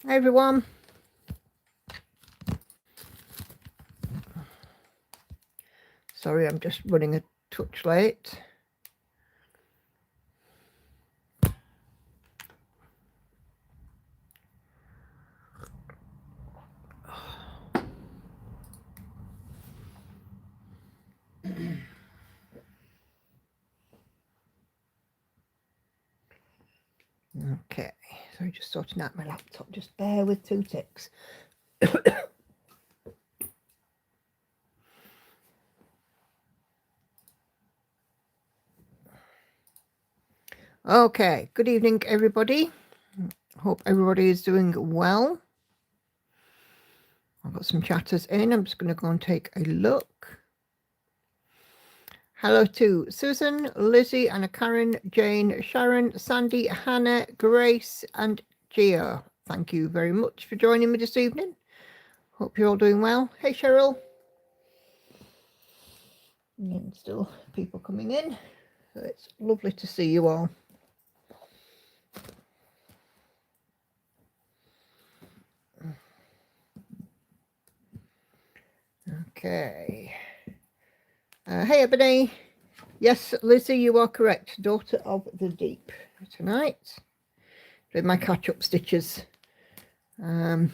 Hi everyone. Sorry, I'm just running a touch late. Okay, so just sorting out my laptop. Just bear with 2 ticks. Okay, good evening everybody. Hope everybody is doing well. I've got some chatters in. I'm just going to go and take a look. Hello to Susan, Lizzie, Anna Karen, Jane, Sharon, Sandy, Hannah, Grace and Gia. Thank you very much for joining me this evening. Hope you're all doing well. Hey Cheryl. And still people coming in. So it's lovely to see you all. Okay. Hey Ebony. Yes, Lizzie, you are correct. Daughter of the Deep tonight. Doing my catch-up stitches. I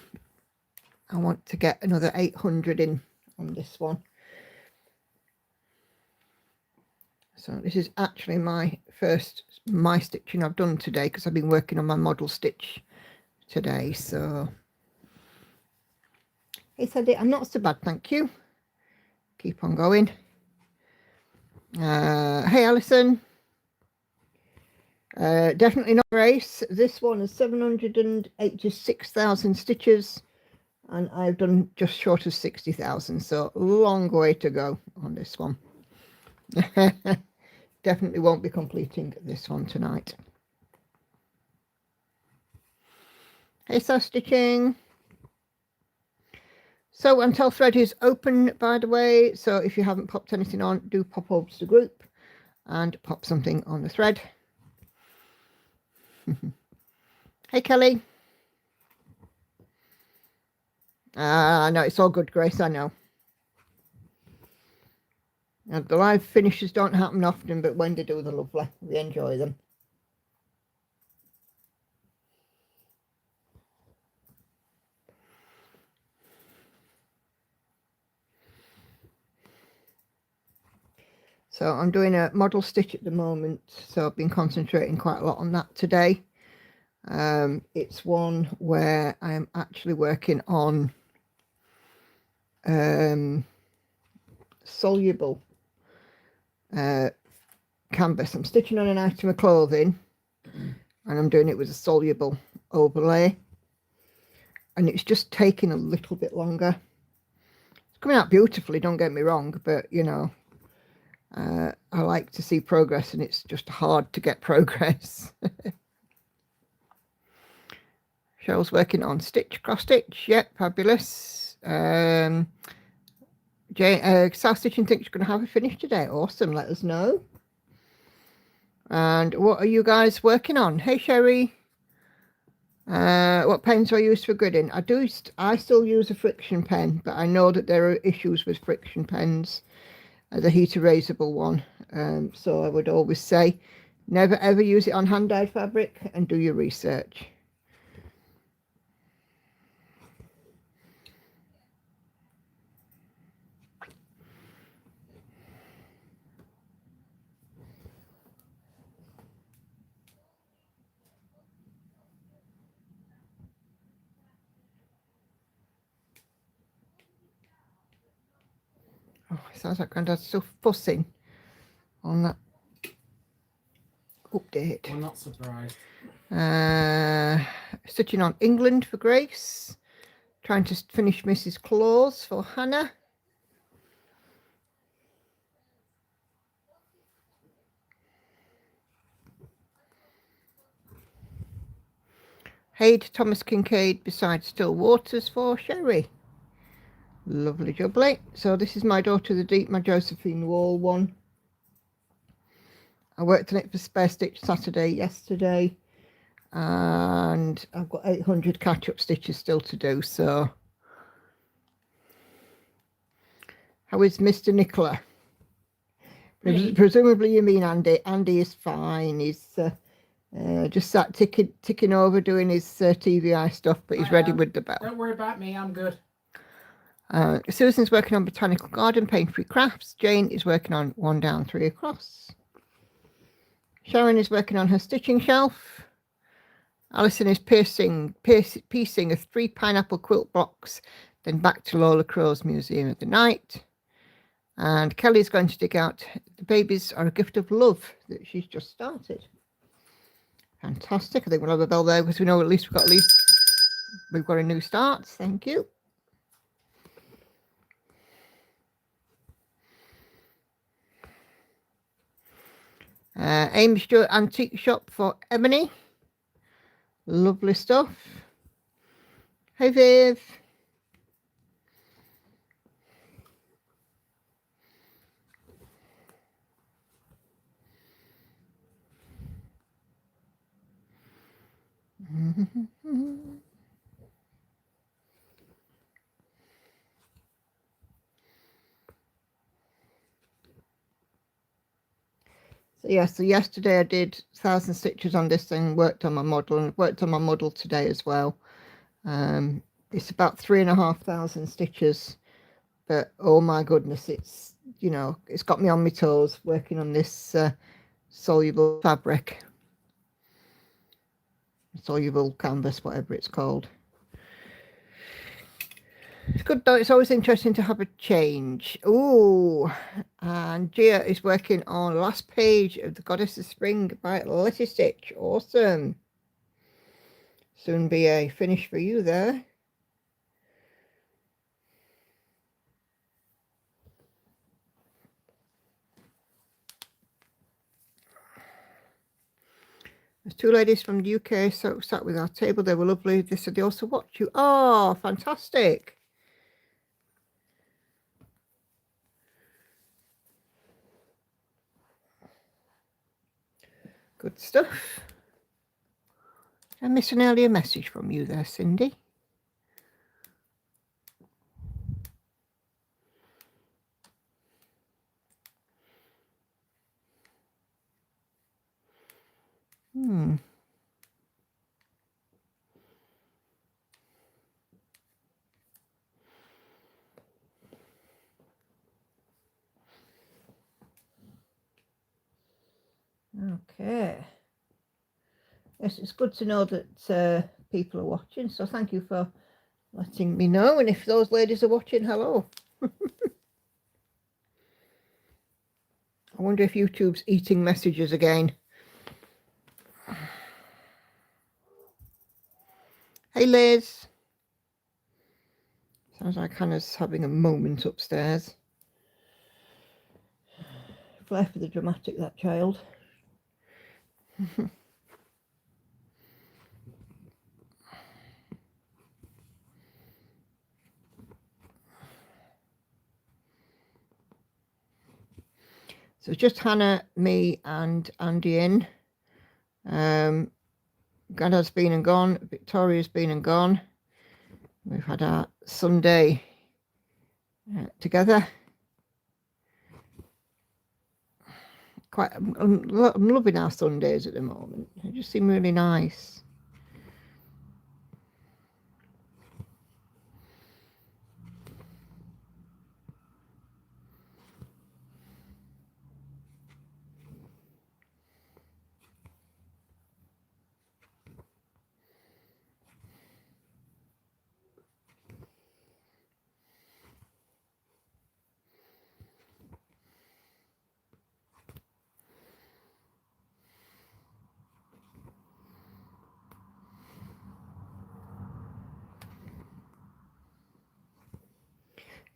want to get another 800 in on this one. So this is actually my stitching I've done today because I've been working on my model stitch today. So he said it. I'm not so bad, thank you. Keep on going. Hey Alison. Definitely not Grace. This one is 786,000 stitches and I've done just short of 60,000, so long way to go on this one. Definitely won't be completing this one tonight. Hey, so stitching. So Until Thread is open, by the way, so if you haven't popped anything on, do pop over to the group and pop something on the thread. Hey Kelly. No, it's all good, Grace, I know. The live finishes don't happen often, but when they do, they're lovely. We enjoy them. So I'm doing a model stitch at the moment, so I've been concentrating quite a lot on that today. It's one where I'm actually working on soluble canvas. I'm stitching on an item of clothing and I'm doing it with a soluble overlay, and it's just taking a little bit longer. It's coming out beautifully, don't get me wrong, but you know, I like to see progress and it's just hard to get progress. Cheryl's working on stitch, cross stitch. Yep, fabulous. Jane, South Stitching thinks you're going to have it finished today. Awesome, let us know. And what are you guys working on? Hey Sherry. What pens do I use for gridding? I still use a friction pen, but I know that there are issues with friction pens, the heat erasable one. So I would always say never ever use it on hand dyed fabric and do your research. Oh, it sounds like Grandad's still fussing on that update. I'm not surprised. Stitching on England for Grace. Trying to finish Mrs. Claus for Hannah. Haid Thomas Kincaid beside Still Waters for Sherry. Lovely jubbly. So this is my Daughter of the Deep, my Josephine Wall one. I worked on it for Spare Stitch Saturday yesterday. and I've got 800 catch-up stitches still to do. So how is Mr. Nicola? Presumably you mean Andy. Andy is fine. He's just sat ticking over doing his TVI stuff, but he's ready with the bell. Don't worry about me, I'm good. Susan's working on Botanical Garden, Pain-Free Crafts. Jane is working on 1 down, 3 across. Sharon is working on her stitching shelf. Alison is piecing a 3 pineapple quilt box, then back to Lola Crow's Museum of the Night. And Kelly's going to dig out The Babies Are a Gift of Love that she's just started. Fantastic. I think we'll have a bell there because we know at least we've got a new start. Thank you. Amy Stewart Antique Shop for Ebony. Lovely stuff. Hey Viv. So yesterday I did 1,000 stitches on this and worked on my model, and worked on my model today as well. It's about 3,500 stitches, but oh my goodness, it's, you know, it's got me on my toes working on this soluble fabric, soluble canvas, whatever it's called. It's good though. It's always interesting to have a change. Oh, and Gia is working on the last page of The Goddess of Spring by Letty Stitch. Awesome. Soon be a finish for you there. There's 2 ladies from the UK sat with our table. They were lovely. They said they also watch you. Oh, fantastic. Good stuff. I missed an earlier message from you there, Cindy. Okay. Yes, it's good to know that people are watching, so thank you for letting me know. And if those ladies are watching, hello. I wonder if YouTube's eating messages again. Hey Liz. Sounds like Hannah's having a moment upstairs. Flair for the dramatic, that child. So it's just Hannah, me and Andy in. Granddad's been and gone. Victoria's been and gone. We've had our Sunday together. I'm loving our Sundays at the moment. They just seem really nice.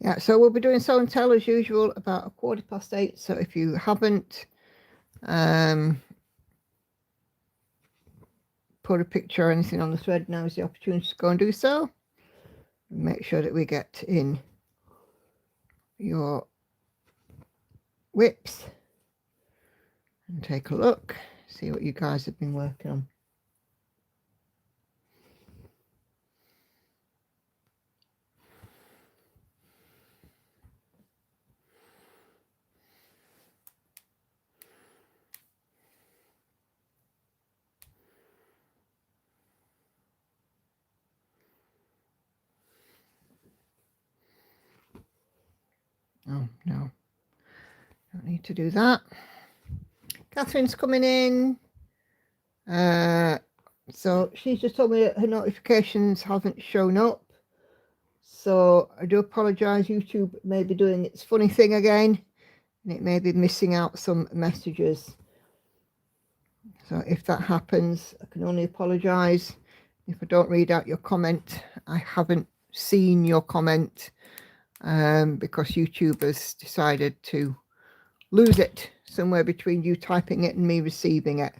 Yeah, so we'll be doing show and tell as usual about 8:15. So if you haven't put a picture or anything on the thread, now is the opportunity to go and do so. Make sure that we get in your whips and take a look, see what you guys have been working on. Oh, no. Don't need to do that. Catherine's coming in. So she's just told me that her notifications haven't shown up. So I do apologise. YouTube may be doing its funny thing again. And it may be missing out some messages. So if that happens, I can only apologise. If I don't read out your comment, I haven't seen your comment because YouTube has decided to lose it somewhere between you typing it and me receiving it.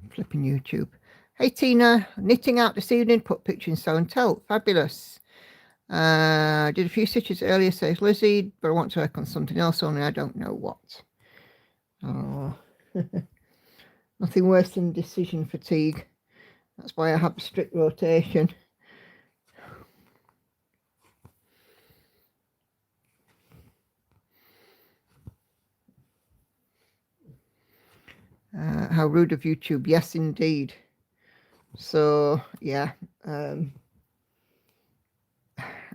Flipping YouTube. Hey Tina, knitting out this evening, put picture in sew and tell. Fabulous. Did a few stitches earlier, says Lizzie, but I want to work on something else, only I don't know what. Oh, nothing worse than decision fatigue. That's why I have strict rotation. How rude of YouTube. Yes, indeed. So, yeah.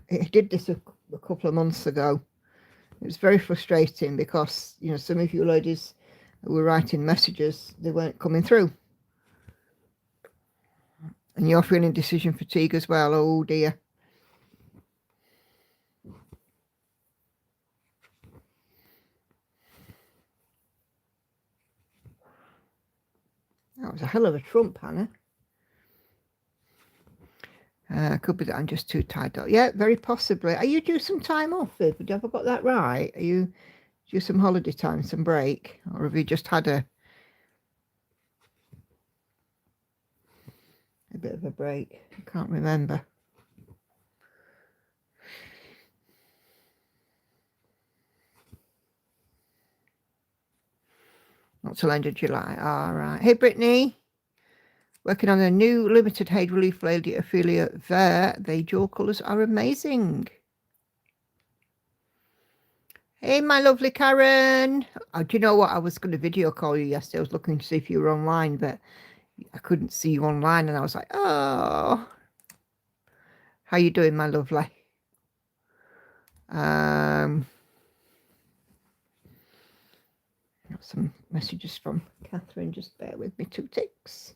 It did this a couple of months ago. It was very frustrating because, you know, some of you ladies who were writing messages, they weren't coming through. And you're feeling decision fatigue as well. Oh, dear. That was a hell of a trump, Hannah. Could be that I'm just too tired up. Yeah, very possibly. Are you due some time off, Viv? Have I got that right? Are you due some holiday time, some break? Or have you just had a bit of a break? I can't remember. Not till end of July. All right. Hey, Brittany. Working on a new limited Haid Relief Lady Ophelia there. The dual colours are amazing. Hey, my lovely Karen. Oh, do you know what? I was going to video call you yesterday. I was looking to see if you were online, but I couldn't see you online. And I was like, oh, how you doing, my lovely? Got some messages from Catherine. Just bear with me 2 ticks.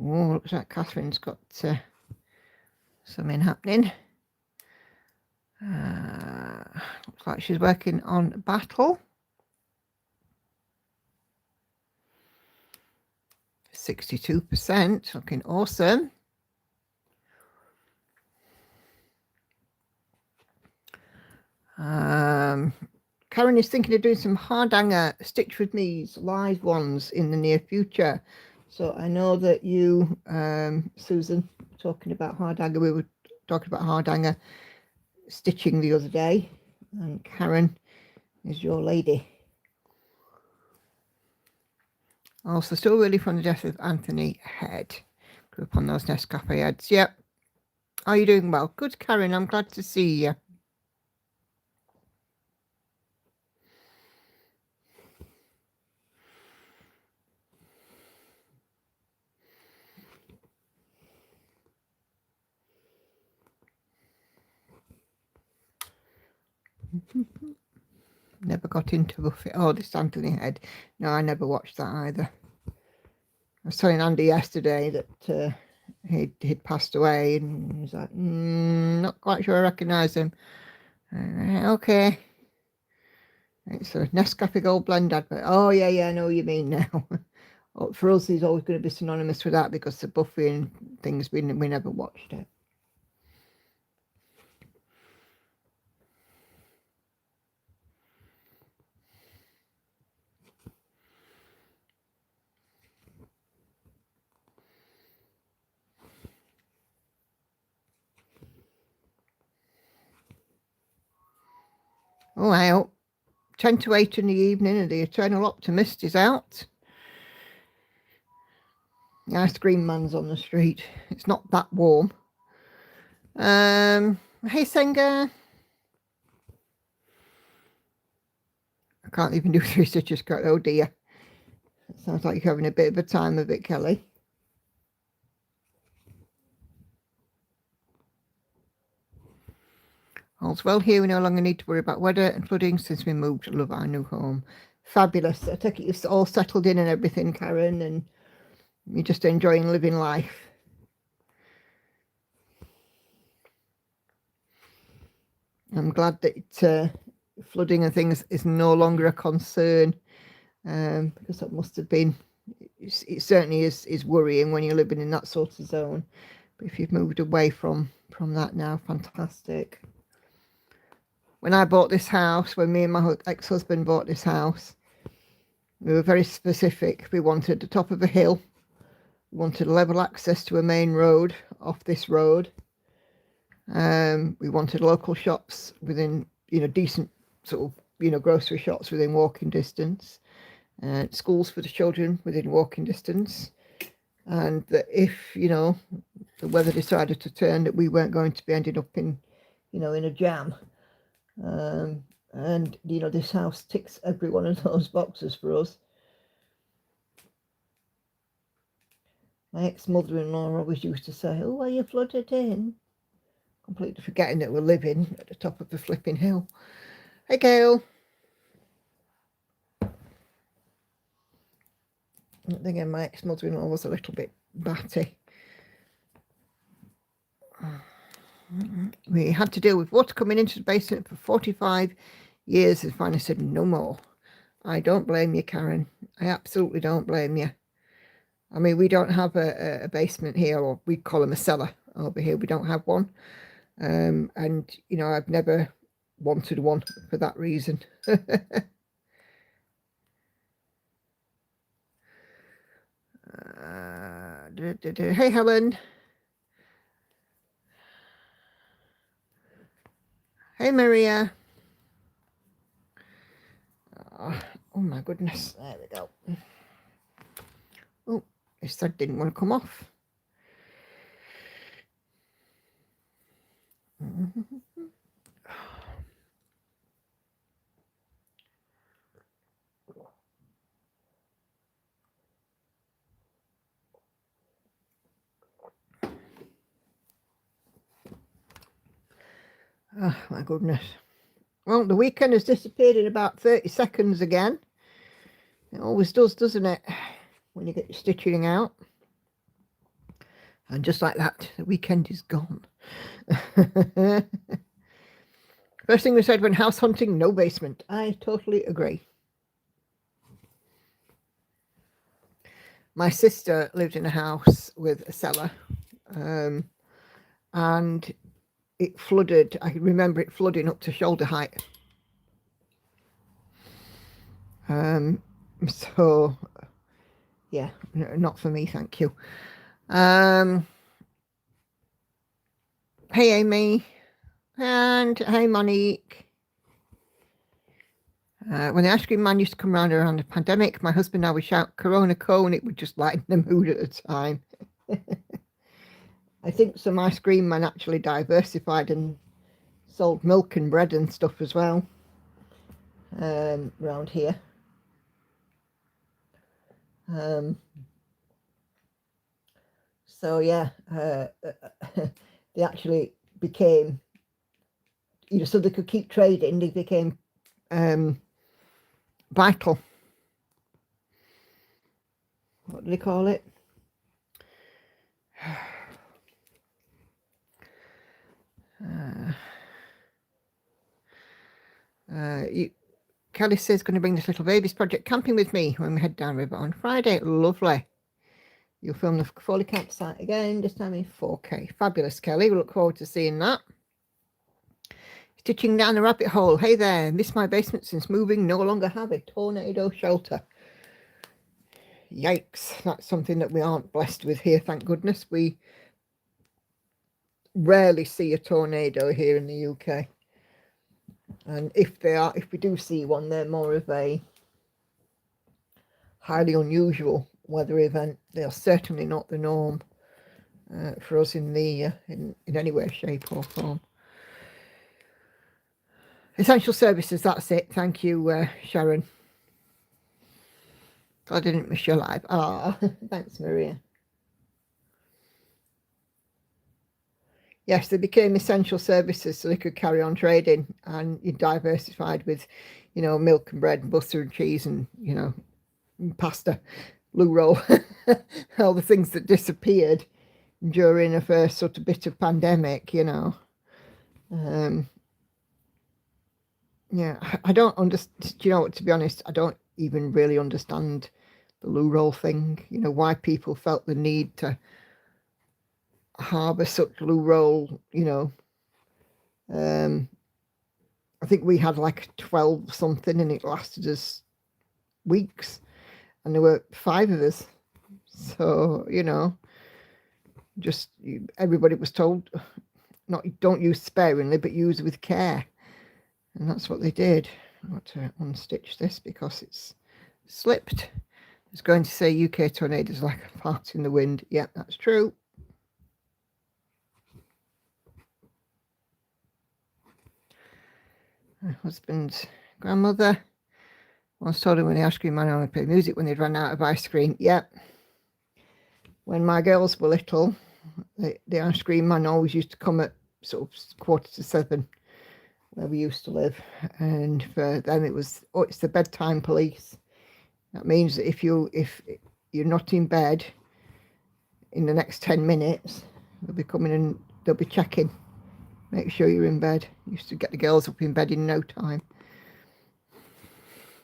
Oh, looks like Catherine's got something happening. Looks like she's working on Battle. 62%, looking awesome. Karen is thinking of doing some hardhanger Stitch With Me's live ones in the near future. So I know that you, Susan, talking about hardhanger, we were talking about hardhanger stitching the other day, and Karen is your lady. Also, still really from the death of Anthony Head. Grew up on those Nescafe heads. Yep. Are you doing well? Good, Karen. I'm glad to see you. Never got into Buffy. Oh, this Anthony Head. No, I never watched that either. I was telling Andy yesterday that he'd passed away, and he was like, not quite sure I recognise him. Okay. It's a Nescafe Gold Blend advert. Oh, yeah, I know what you mean now. For us, he's always going to be synonymous with that because the Buffy and things, we never watched it. Oh, I hope 10 to 8 in the evening and the Eternal Optimist is out. The ice cream man's on the street. It's not that warm. Hey, Senga. I can't even do 3 stitches. Oh dear. It sounds like you're having a bit of a time of it, Kelly. All's well here. We no longer need to worry about weather and flooding since we moved to love our new home. Fabulous. I take it you're all settled in and everything, Karen, and you're just enjoying living life. I'm glad that flooding and things is no longer a concern, because that must have been, it certainly is worrying when you're living in that sort of zone. But if you've moved away from that now, fantastic. When I bought this house, when me and my ex-husband bought this house, we were very specific. We wanted the top of a hill, we wanted level access to a main road off this road. We wanted local shops within, decent sort of, grocery shops within walking distance, schools for the children within walking distance, and that if, the weather decided to turn, that we weren't going to be ending up in, in a jam. And this house ticks every one of those boxes for us. My ex-mother-in-law always used to say, "Oh, are you flooded in?" Completely forgetting that we're living at the top of the flipping hill. Hey, Gail. Again, my ex-mother-in-law was a little bit batty. We had to deal with water coming into the basement for 45 years and finally said no more. I don't blame you, Karen. I absolutely don't blame you. I mean, we don't have a basement here, or we call them a cellar over here. We don't have one. And, I've never wanted one for that reason. Hey, Helen. Hey, Maria. Oh my goodness. There we go. Oh, this thread didn't want to come off. Oh my goodness. Well, the weekend has disappeared in about 30 seconds again. It always does, doesn't it? When you get your stitching out. And just like that, the weekend is gone. First thing we said when house hunting, no basement. I totally agree. My sister lived in a house with a cellar, and it flooded. I remember it flooding up to shoulder height. So, yeah, not for me, thank you. Hey, Amy. And hey, Monique. When the ice cream man used to come around the pandemic, my husband and I would shout Corona cone. It would just lighten the mood at the time. I think some ice cream man actually diversified and sold milk and bread and stuff as well around here. So yeah, they actually became, so they could keep trading. They became vital. What do they call it? Kelly says going to bring this little babies project camping with me when we head down river on Friday. Lovely. You'll film the Foley campsite again, this time in 4K. Fabulous, Kelly. We look forward to seeing that. Stitching down the rabbit hole. Hey there, missed my basement since moving. No longer have a tornado shelter. Yikes. That's something that we aren't blessed with here, thank goodness. We rarely see a tornado here in the UK. And if we do see one, they're more of a highly unusual weather event. They are certainly not the norm for us in any way, shape or form. Essential services, that's it. Thank you, Sharon. I didn't miss your live. Ah, thanks, Maria. Yes, they became essential services so they could carry on trading, and you diversified with, milk and bread and butter and cheese and, pasta, loo roll, all the things that disappeared during a first sort of bit of pandemic, Yeah, I don't understand. Do you know what, to be honest, I don't even really understand the loo roll thing, why people felt the need to harbour such loo roll, I think we had like 12 something and it lasted us weeks, and there were 5 of us, so just everybody was told, not don't use sparingly but use with care, and that's what they did. I want to unstitch this because it's slipped. It's going to say UK tornadoes like a fart in the wind. Yeah, that's true. My husband's grandmother once told him when the ice cream man only played music when they'd run out of ice cream. Yeah. When my girls were little, the ice cream man always used to come at sort of 6:45 where we used to live, and for them it was, it's the bedtime police. That means that if you're not in bed in the next 10 minutes, they'll be coming and they'll be checking, make sure you're in bed. Used to get the girls up in bed in no time.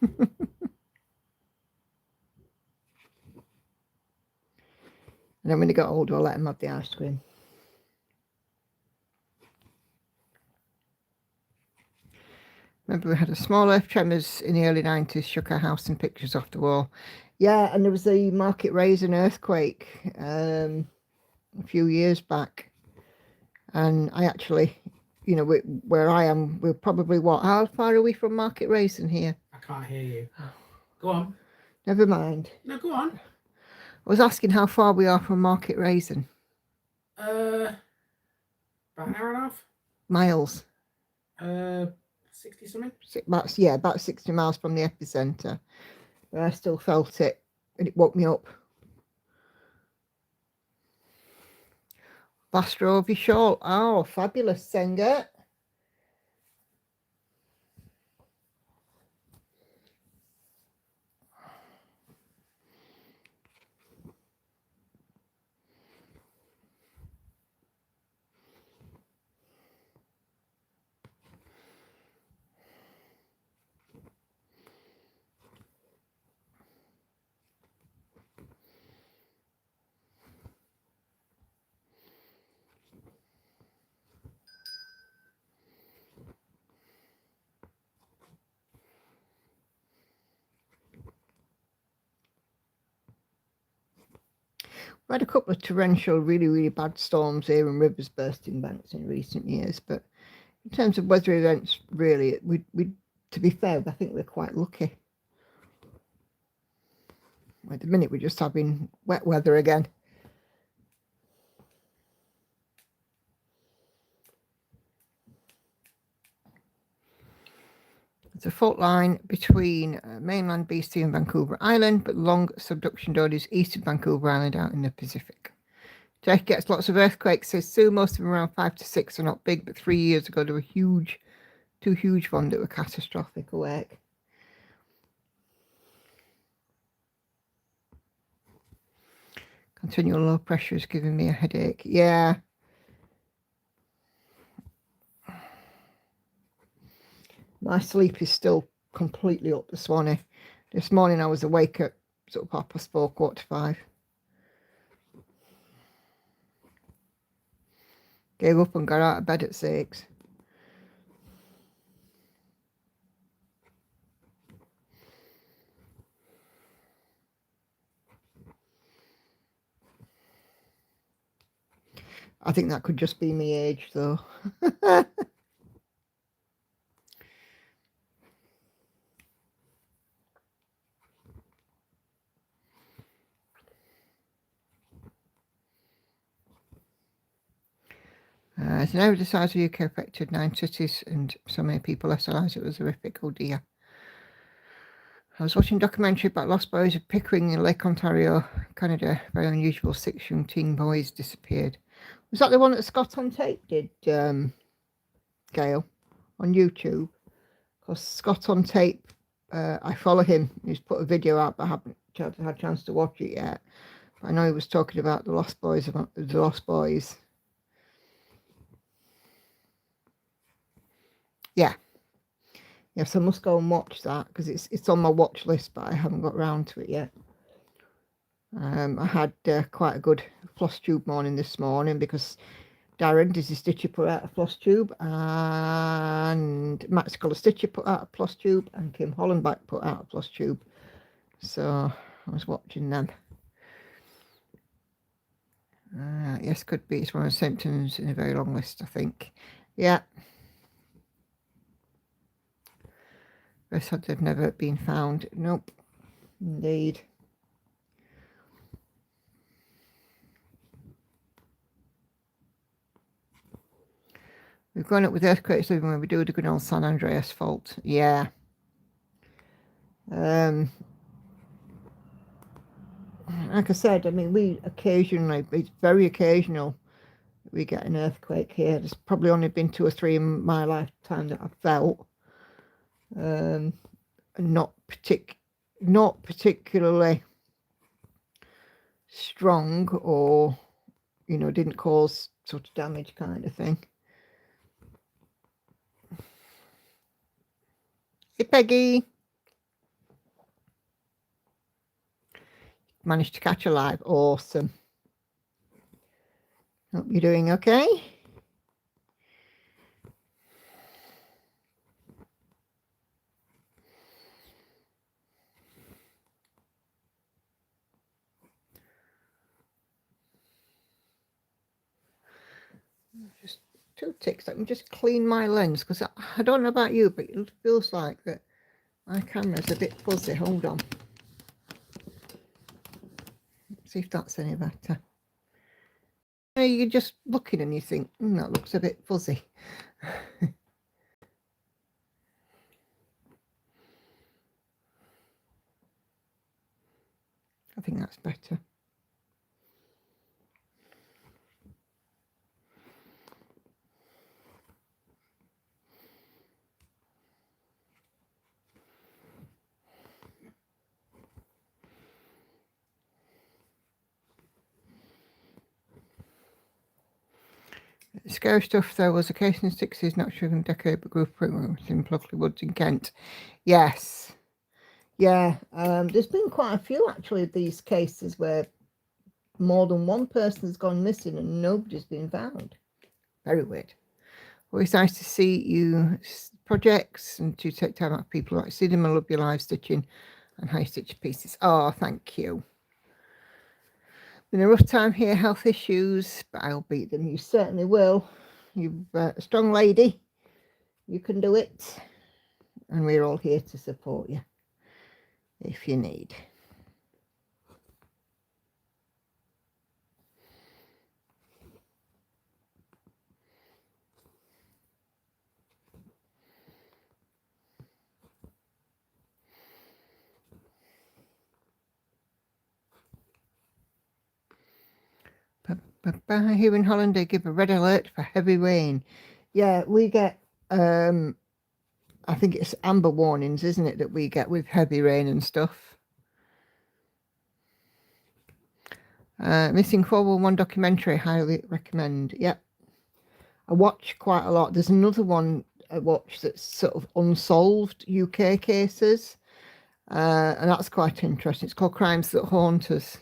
And then when they got older, I let them have the ice cream. Remember, we had a small earth tremors in the early 90s, shook our house and pictures off the wall. Yeah, and there was a Market Raisin earthquake a few years back. And I actually, where I am, we're probably how far are we from Market Raisin here? I can't hear you. Go on. Never mind. No, go on. I was asking how far we are from Market Raisin. About an hour and a half. Miles. 60 something. About 60 miles from the epicenter. But I still felt it, and it woke me up. Vastrovi shawl. Oh, fabulous, Senga. We had a couple of torrential, really, really bad storms here and rivers bursting banks in recent years. But in terms of weather events, really, we to be fair, I think we're quite lucky. At the minute, we're just having wet weather again. There's a fault line between mainland BC and Vancouver Island, but long subduction bodies east of Vancouver Island out in the Pacific. Turkey gets lots of earthquakes, says Sue. Most of them around 5 to 6 are not big, but 3 years ago there were two huge ones that were catastrophic awake. Continual low pressure is giving me a headache. Yeah. My sleep is still completely up the Swanee. This morning I was awake at sort of 4:30, 4:45. Gave up and got out of bed at 6. I think that could just be my age, though. It's now the size of UK affected 9 cities, and so many people SLIs. It was horrific. Oh dear. I was watching a documentary about lost boys of Pickering in Lake Ontario, Canada. Very unusual. 6 young teen boys disappeared. Was that the one that Scott on Tape did, Gail, on YouTube? Because Scott on Tape, I follow him. He's put a video out, but I haven't had a chance to watch it yet. But I know he was talking about the Lost Boys. Yeah. Yes, I must go and watch that because it's on my watch list, but I haven't got round to it yet. I had quite a good floss tube morning this morning because Darren, Dizzy Stitcher, put out a floss tube, and Max Colour Stitcher put out a floss tube, and Kim Hollenbach put out a floss tube. So I was watching them. Yes, could be. It's one of the symptoms in a very long list, I think. Yeah. They said they've never been found. Nope. Indeed. We've gone up with earthquakes even when we do the good old San Andreas fault. Yeah. Like I said, I mean, we occasionally, it's very occasional, we get an earthquake here. There's probably only been 2 or 3 in my lifetime that I've felt. Not particularly strong, or, you know, didn't cause sort of damage kind of thing. Hey, Peggy. Managed to catch a live. Awesome. Hope you're doing okay. Just 2 ticks. I can just clean my lens because I don't know about you, but it feels like that my camera's a bit fuzzy. Hold on. See if that's any better. You're just looking and you think, that looks a bit fuzzy. I think that's better. Scary stuff. There was a case in the 60s, not sure in decade, but group in Pluckley Woods in Kent. Yes. Yeah. There's been quite a few actually of these cases where more than one person has gone missing and nobody's been found. Very weird. Always nice to see you projects and to take time out of people like see them. I love your live stitching and high stitch pieces. Oh, thank you. Been a rough time here, health issues, but I'll beat them. You certainly will. You're a strong lady. You can do it. And we're all here to support you if you need. Here in Holland, they give a red alert for heavy rain. Yeah, we get, I think it's amber warnings, isn't it, that we get with heavy rain and stuff. Missing 411 documentary, highly recommend. Yep. I watch quite a lot. There's another one I watch that's sort of unsolved UK cases. And that's quite interesting. It's called Crimes That Haunt Us.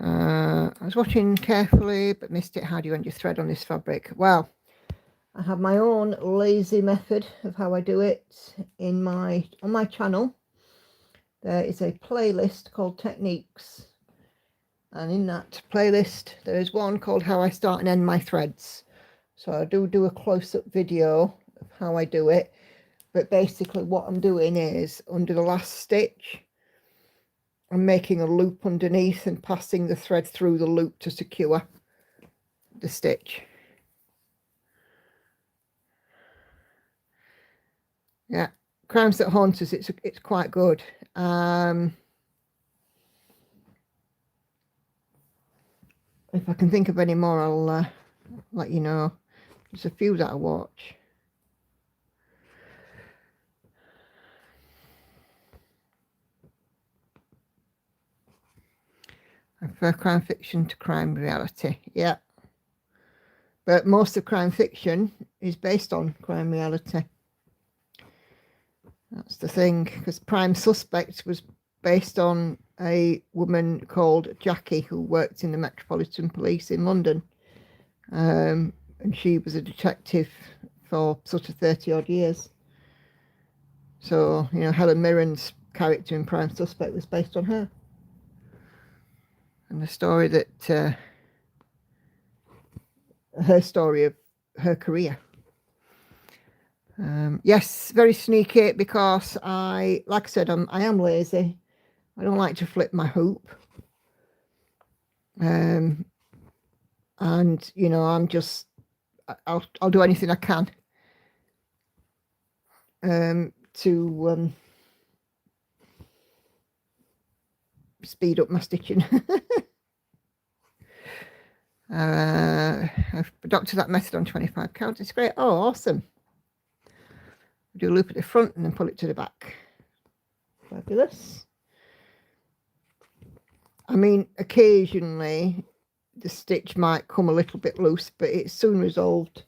I was watching carefully but missed it. How do you end your thread on this fabric? Well, I have my own lazy method of how I do it on my channel. There is a playlist called Techniques, and in that playlist there is one called How I Start and End My Threads. So I do a close-up video of how I do it, but basically what I'm doing is under the last stitch I'm making a loop underneath and passing the thread through the loop to secure the stitch. Yeah, Crimes That Haunt Us. It's quite good. If I can think of any more, I'll let you know. There's a few that I watch. I prefer crime fiction to crime reality. Yeah. But most of crime fiction is based on crime reality. That's the thing, because Prime Suspect was based on a woman called Jackie who worked in the Metropolitan Police in London. And she was a detective for sort of 30 odd years. So, you know, Helen Mirren's character in Prime Suspect was based on her. And the story that, her story of her career. Yes, very sneaky because like I said, I am lazy. I don't like to flip my hoop. And, you know, I'll do anything I can to speed up my stitching. I've adopted that method on 25 count. It's great. Oh, awesome. Do a loop at the front and then pull it to the back. Fabulous. I mean, occasionally the stitch might come a little bit loose, but it's soon resolved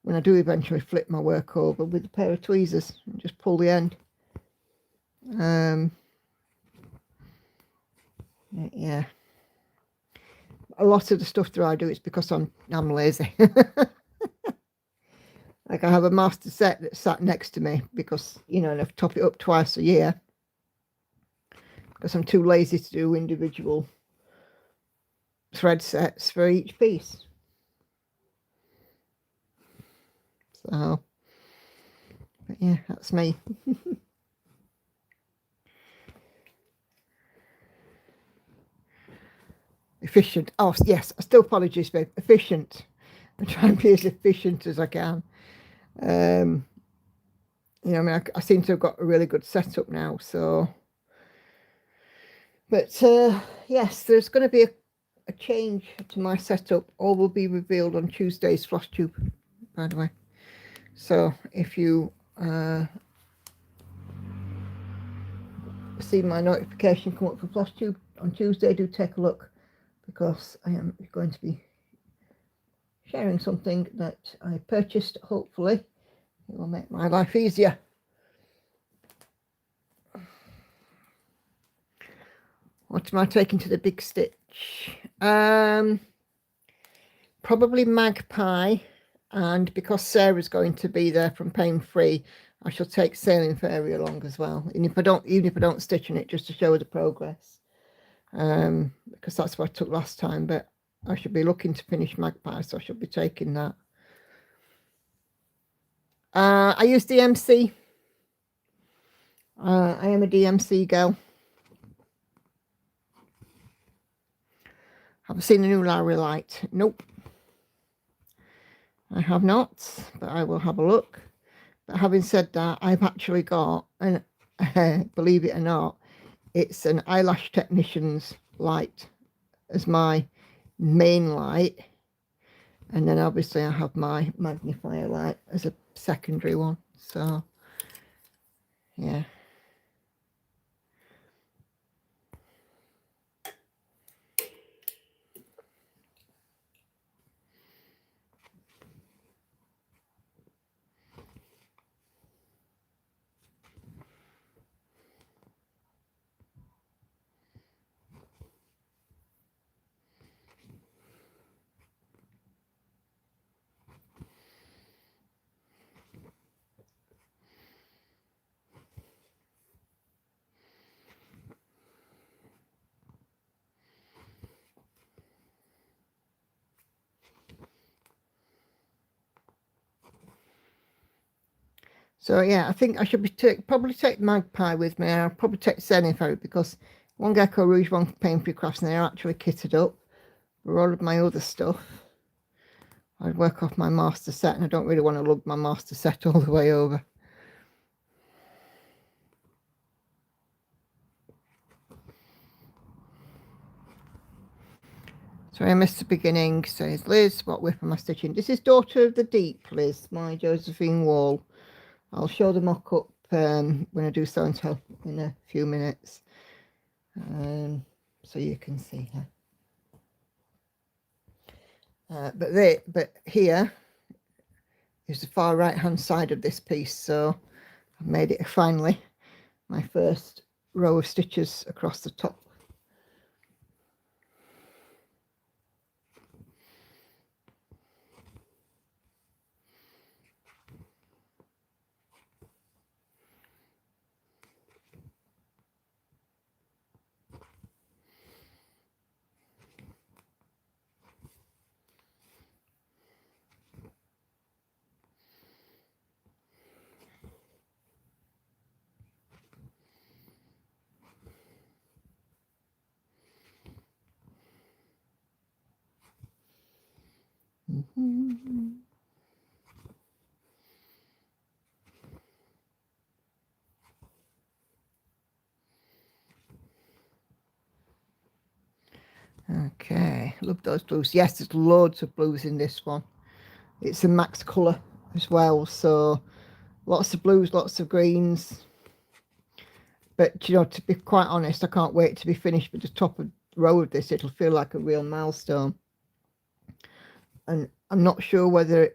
when I do eventually flip my work over with a pair of tweezers and just pull the end. Yeah. A lot of the stuff that I do is because I'm lazy. Like I have a master set that sat next to me because, you know, and I've top it up twice a year because I'm too lazy to do individual thread sets for each piece. So, but yeah, that's me. Efficient. Oh, yes, I still apologize, babe. Efficient. I try and be as efficient as I can. You know, I mean, I seem to have got a really good setup now, so. But yes, there's going to be a change to my setup. All will be revealed on Tuesday's FlossTube, by the way. So if you see my notification come up for FlossTube on Tuesday, do take a look because I am going to be sharing something that I purchased. Hopefully, it will make my life easier. What am I taking to the big stitch? Probably Magpie, and because Sarah's going to be there from Pain Free, I shall take Sailing Fairy along as well. And even if I don't stitch on it, just to show the progress, because that's what I took last time. But I should be looking to finish Magpie, so I should be taking that. I use DMC. I am a DMC girl. Have I seen a new Larry Light? Nope. I have not, but I will have a look. But having said that, I've actually got, and believe it or not, it's an Eyelash Technician's light as my main light. And then obviously I have my magnifier light as a secondary one. So, yeah. So yeah, I think I should be probably take Magpie with me. I'll probably take Sailing Fairy because one Gecko Rouge, one Pain Free Crafts, and they're actually kitted up. For all of my other stuff, I'd work off my master set, and I don't really want to lug my master set all the way over. Sorry, I missed the beginning, says Liz. What whip am I stitching? This is Daughter of the Deep, Liz, my Josephine Wall. I'll show the mock-up when I do so and tell in a few minutes. So you can see her. But here is the far right-hand side of this piece. So I've made it finally my first row of stitches across the top. Okay, love those blues. Yes, there's loads of blues in this one. It's a max colour as well, so lots of blues, lots of greens. But you know, to be quite honest, I can't wait to be finished with the top of row of this. It'll feel like a real milestone. And I'm not sure whether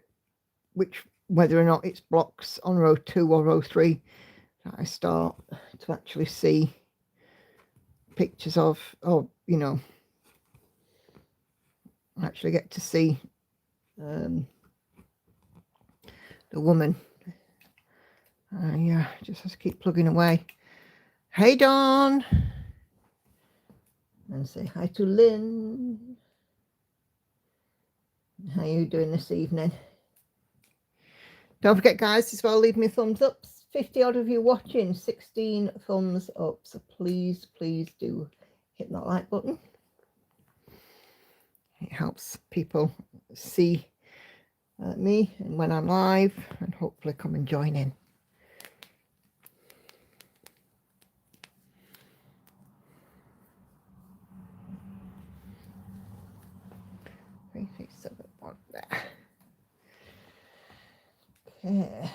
or not it's blocks on row 2 or row 3 that I start to actually see pictures of, or you know, actually get to see the woman. Yeah, just has to keep plugging away. Hey Dawn, and say hi to Lynn. How are you doing this evening? Don't forget, guys, as well, leave me a thumbs up. 50 odd of you watching, 16 thumbs up. So please do hit that like button. It helps people see me and when I'm live, and hopefully come and join in. Three, 7, 1 there. Okay.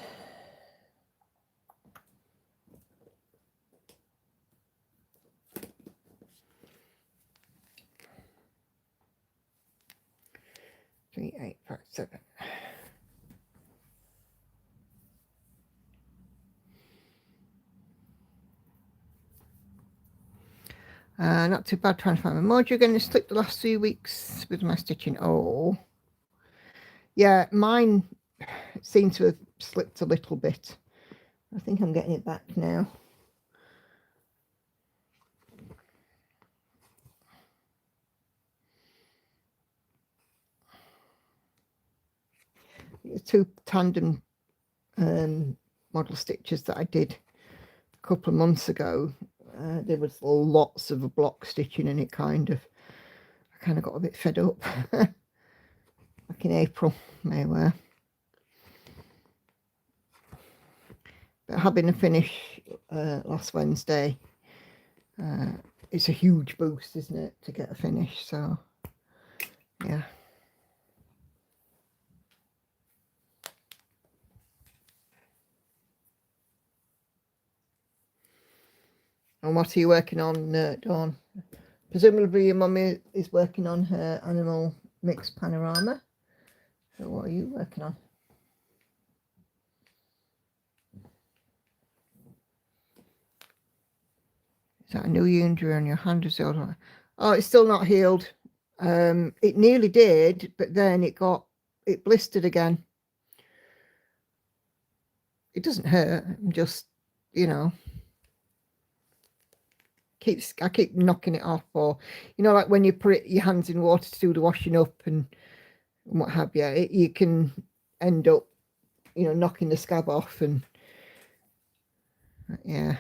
Three, 8, 5, 7. Not too bad trying to find my mojo. Going to slip the last 3 weeks with my stitching. Oh, yeah, mine seems to have slipped a little bit. I think I'm getting it back now. The 2 tandem model stitches that I did a couple of months ago, there was lots of block stitching in it. I kind of got a bit fed up back in April, May where. But having a finish last Wednesday, it's a huge boost, isn't it, to get a finish? So yeah. And what are you working on, Dawn? Presumably your mummy is working on her animal mix panorama. So what are you working on? Is that a new injury on your hand? Is it? Oh, it's still not healed. It nearly did, but then it blistered again. It doesn't hurt. I'm just, you know, I keep knocking it off, or you know, like when you put your hands in water to do the washing up and what have you, you can end up, you know, knocking the scab off. And yeah,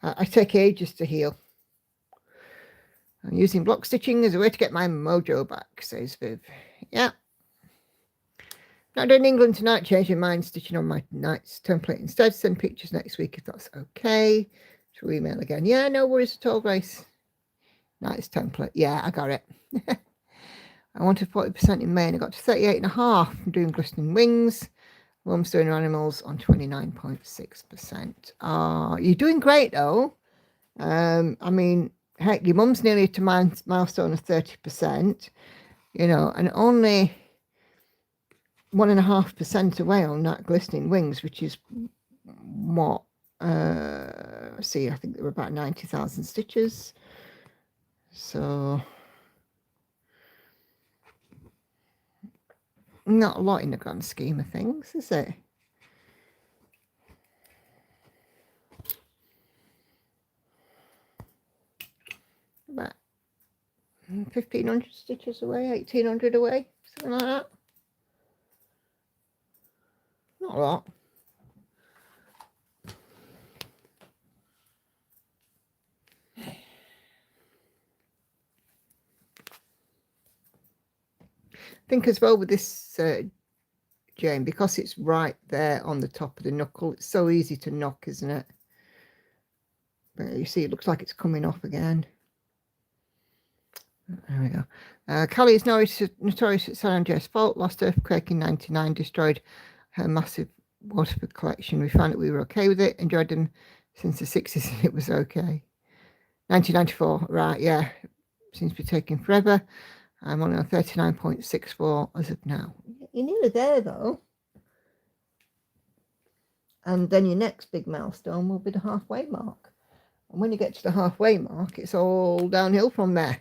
I take ages to heal. I'm using block stitching as a way to get my mojo back, says Viv. Yeah, not doing England tonight, changing mine, stitching on my night's template instead. Send pictures next week if that's okay. To email again. Yeah, no worries at all, Grace. Nice template. Yeah, I got it. I wanted 40% in May and I got to 38.5 from doing glistening wings. Mum's doing animals on 29.6%. You're doing great though. I mean, heck, your mum's nearly to milestone of 30%, you know, and only 1.5% away on that glistening wings, which is what? See, I think there were about 90,000 stitches. So not a lot in the grand scheme of things, is it? About 1,500 stitches away, 1,800 away, something like that. Not a lot. I think as well with this Jane, because it's right there on the top of the knuckle, it's so easy to knock, isn't it? But you see, it looks like it's coming off again. There we go. Callie is notorious at San Andreas Fault, lost earthquake in 99, destroyed her massive Waterford collection. We found that we were okay with it, enjoyed them since the 60s, and it was okay. 1994, right, yeah. Seems to be taking forever. I'm on a 39.64 as of now. You're nearly there though. And then your next big milestone will be the halfway mark. And when you get to the halfway mark, it's all downhill from there.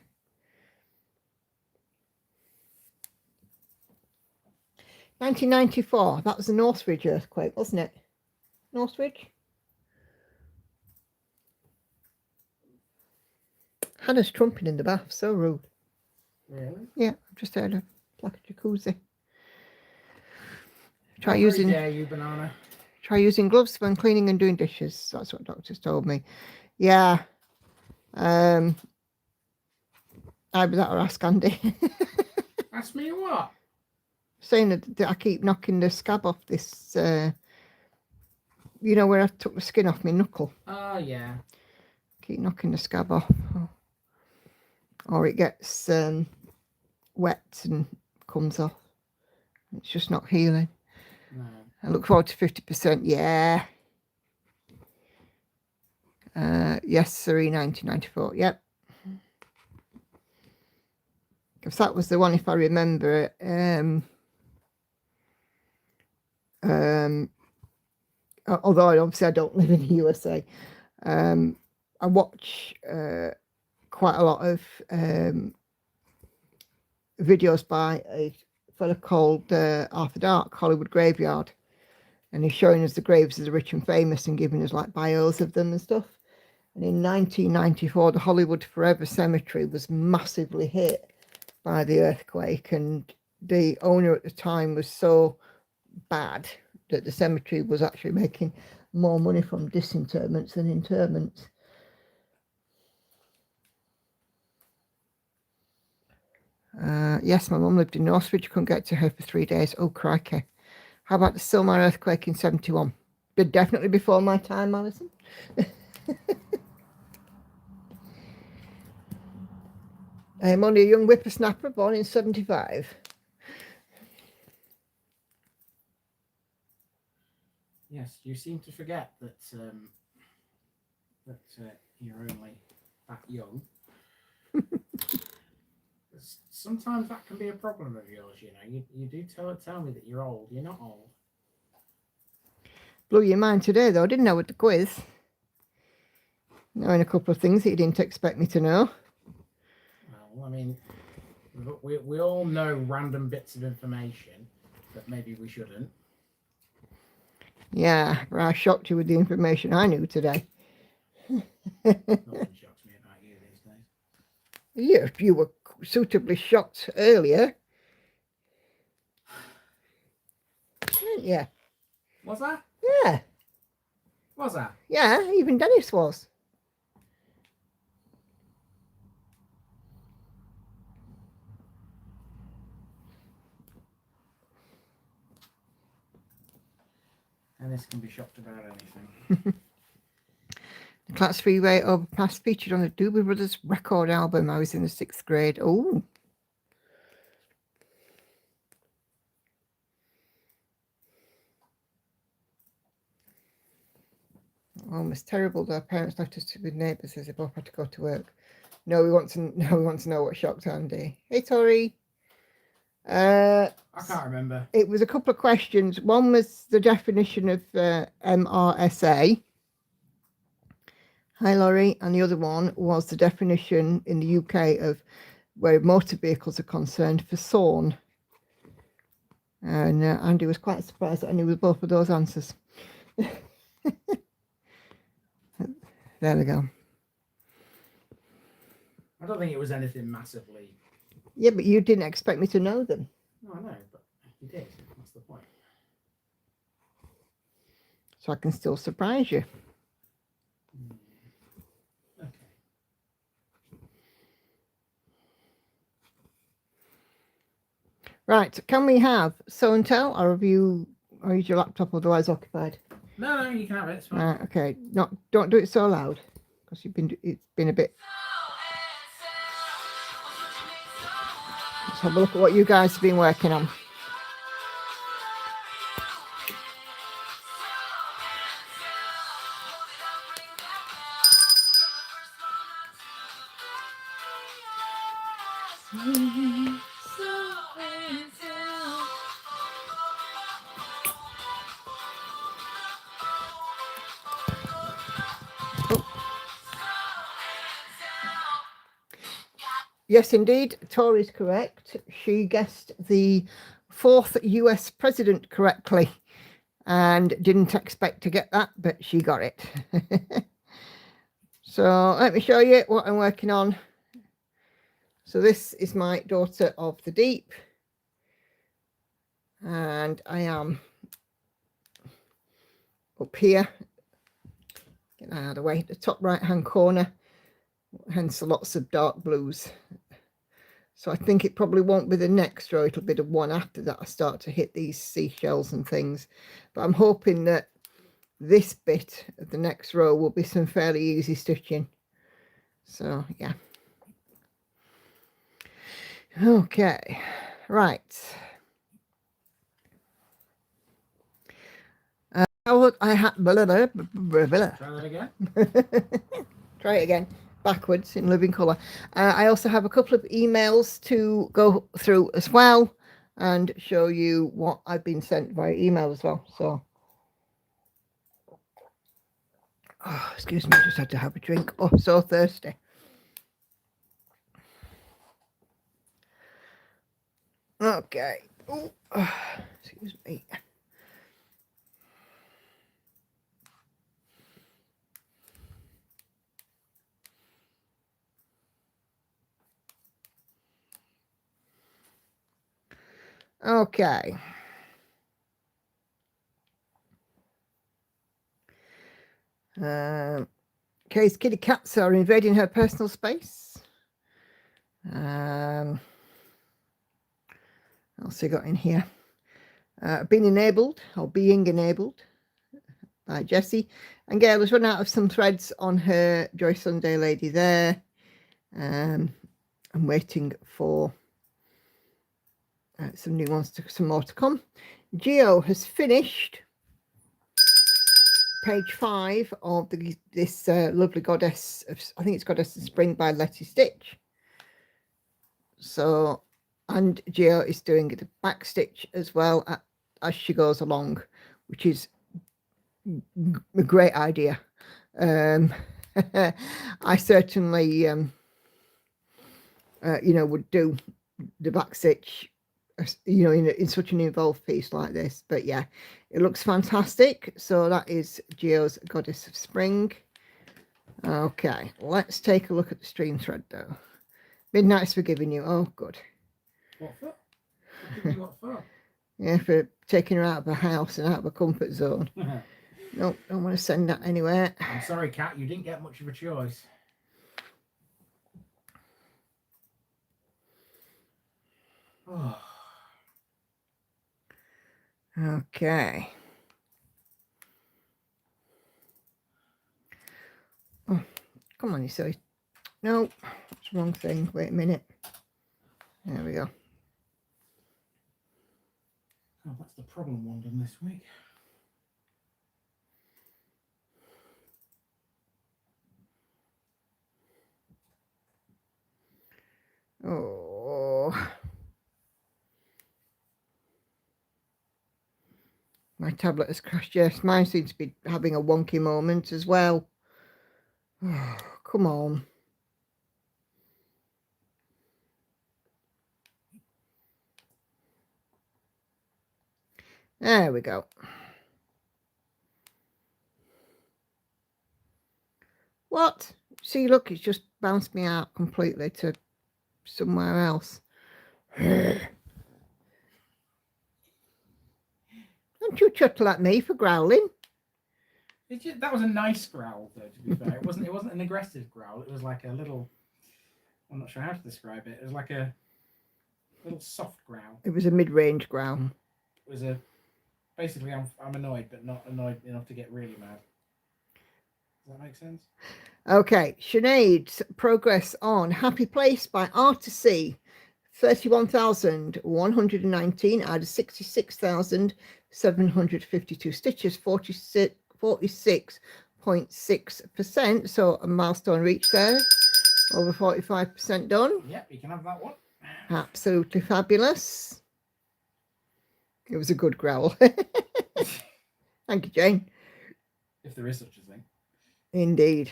(1994), that was the Northridge earthquake, wasn't it? Northridge? Hannah's trumping in the bath, so rude. Really? Yeah, I've just heard her. Like a jacuzzi. How dare you, banana. Try using gloves when cleaning and doing dishes. That's what doctors told me. Yeah. I was at her ask Andy. Ask me what? Saying that I keep knocking the scab off this, you know, where I took the skin off my knuckle. Oh, yeah. Keep knocking the scab off. Or it gets wet and comes off. It's just not healing. No. I look forward to 50%. Yeah. Yes, Surrey, 1994. Yep. Because that was the one, if I remember. Although obviously I don't live in the USA. I watch quite a lot of videos by a fellow called Arthur Dark, Hollywood Graveyard, and he's showing us the graves of the rich and famous and giving us like bios of them and stuff. And in 1994, the Hollywood Forever Cemetery was massively hit by the earthquake, and the owner at the time was so bad that the cemetery was actually making more money from disinterments than interments. Yes, my mum lived in Northridge. Couldn't get to her for 3 days. Oh, crikey. How about the Silmar earthquake in 71? But definitely before my time, Alison. I'm only a young whippersnapper, born in 75. Yes, you seem to forget that you're only that young. Sometimes that can be a problem of yours, you know. You do tell me that you're old. You're not old. Blew your mind today, though, didn't I, with the quiz? Knowing a couple of things that you didn't expect me to know. Well, I mean, we all know random bits of information that maybe we shouldn't. Yeah, but I shocked you with the information I knew today. Nothing shocks me about you these days. Yeah, you were suitably shocked earlier. Yeah. Was that? Yeah. Was that? Yeah, even Dennis was. And this can be shocked about anything. The Class Freeway Overpass featured on the Doobie Brothers record album. I was in the 6th grade. Oh. Almost terrible. Their parents left us to with neighbours as they both had to go to work. No, we want to know what shocked Andy. Hey, Tori. I can't remember. It was a couple of questions. One was the definition of MRSA. Hi, Laurie. And the other one was the definition in the UK of where motor vehicles are concerned for SORN. And Andy was quite surprised that I knew with both of those answers. There we go. I don't think it was anything massively. Yeah, but you didn't expect me to know them. No, I know, but you did. That's the point. So I can still surprise you. Okay. Right, can we have show and tell, or is your laptop otherwise occupied? No, you can have it. It's fine. Okay, don't do it so loud, because it's been a bit. Let's have a look at what you guys have been working on. Yes, indeed, Tori's correct. She guessed the 4th US president correctly and didn't expect to get that, but she got it. So let me show you what I'm working on. So this is my Daughter of the Deep, and I am up here, get that out of the way, the top right hand corner, hence lots of dark blues. So I think it probably won't be the next row, it'll be the one after that I start to hit these seashells and things. But I'm hoping that this bit of the next row will be some fairly easy stitching. So yeah. Okay, right. I had Try that again. Try it again. Backwards in living colour. I also have a couple of emails to go through as well and show you what I've been sent via email as well. So, excuse me, I just had to have a drink. Oh, so thirsty. Okay. Ooh, excuse me. Okay. Kay's kitty cats are invading her personal space. What else we got in here? Being enabled or being enabled by Jessie. And Gail has run out of some threads on her Joy Sunday lady there. I'm waiting for some new ones, some more to come. Geo has finished page 5 of this lovely Goddess of, I think it's Goddess of Spring by Letty Stitch. So, and Geo is doing the back stitch as well as she goes along, which is a great idea. I certainly would do the back stitch, in such an involved piece like this. But yeah, it looks fantastic. So that is Geo's Goddess of Spring. Okay, let's take a look at the stream thread though. Midnight's forgiving you. Oh, good. What for? What for? Yeah, for taking her out of the house and out of her comfort zone. No, don't want to send that anywhere. I'm sorry, Kat, you didn't get much of a choice. Oh. Okay. Oh, come on, you silly. No, that's the wrong thing. Wait a minute. There we go. Oh, that's the problem one done this week. Oh, my tablet has crashed. Yes, mine seems to be having a wonky moment as well. Oh, come on. There we go. What? See, look, it's just bounced me out completely to somewhere else. Don't you chuckle at me for growling? That was a nice growl, though. To be fair, it wasn't an aggressive growl. It was like a little. I'm not sure how to describe it. It was like a little soft growl. It was a mid-range growl. It was basically I'm annoyed, but not annoyed enough to get really mad. Does that make sense? Okay, Sinead's progress on Happy Place by R2C. 31,119 out of 66,752 stitches, 46.6%. So a milestone reached there, over 45% done. Yep, you can have that one. Absolutely fabulous. It was a good growl. Thank you, Jane. If there is such a thing. Indeed.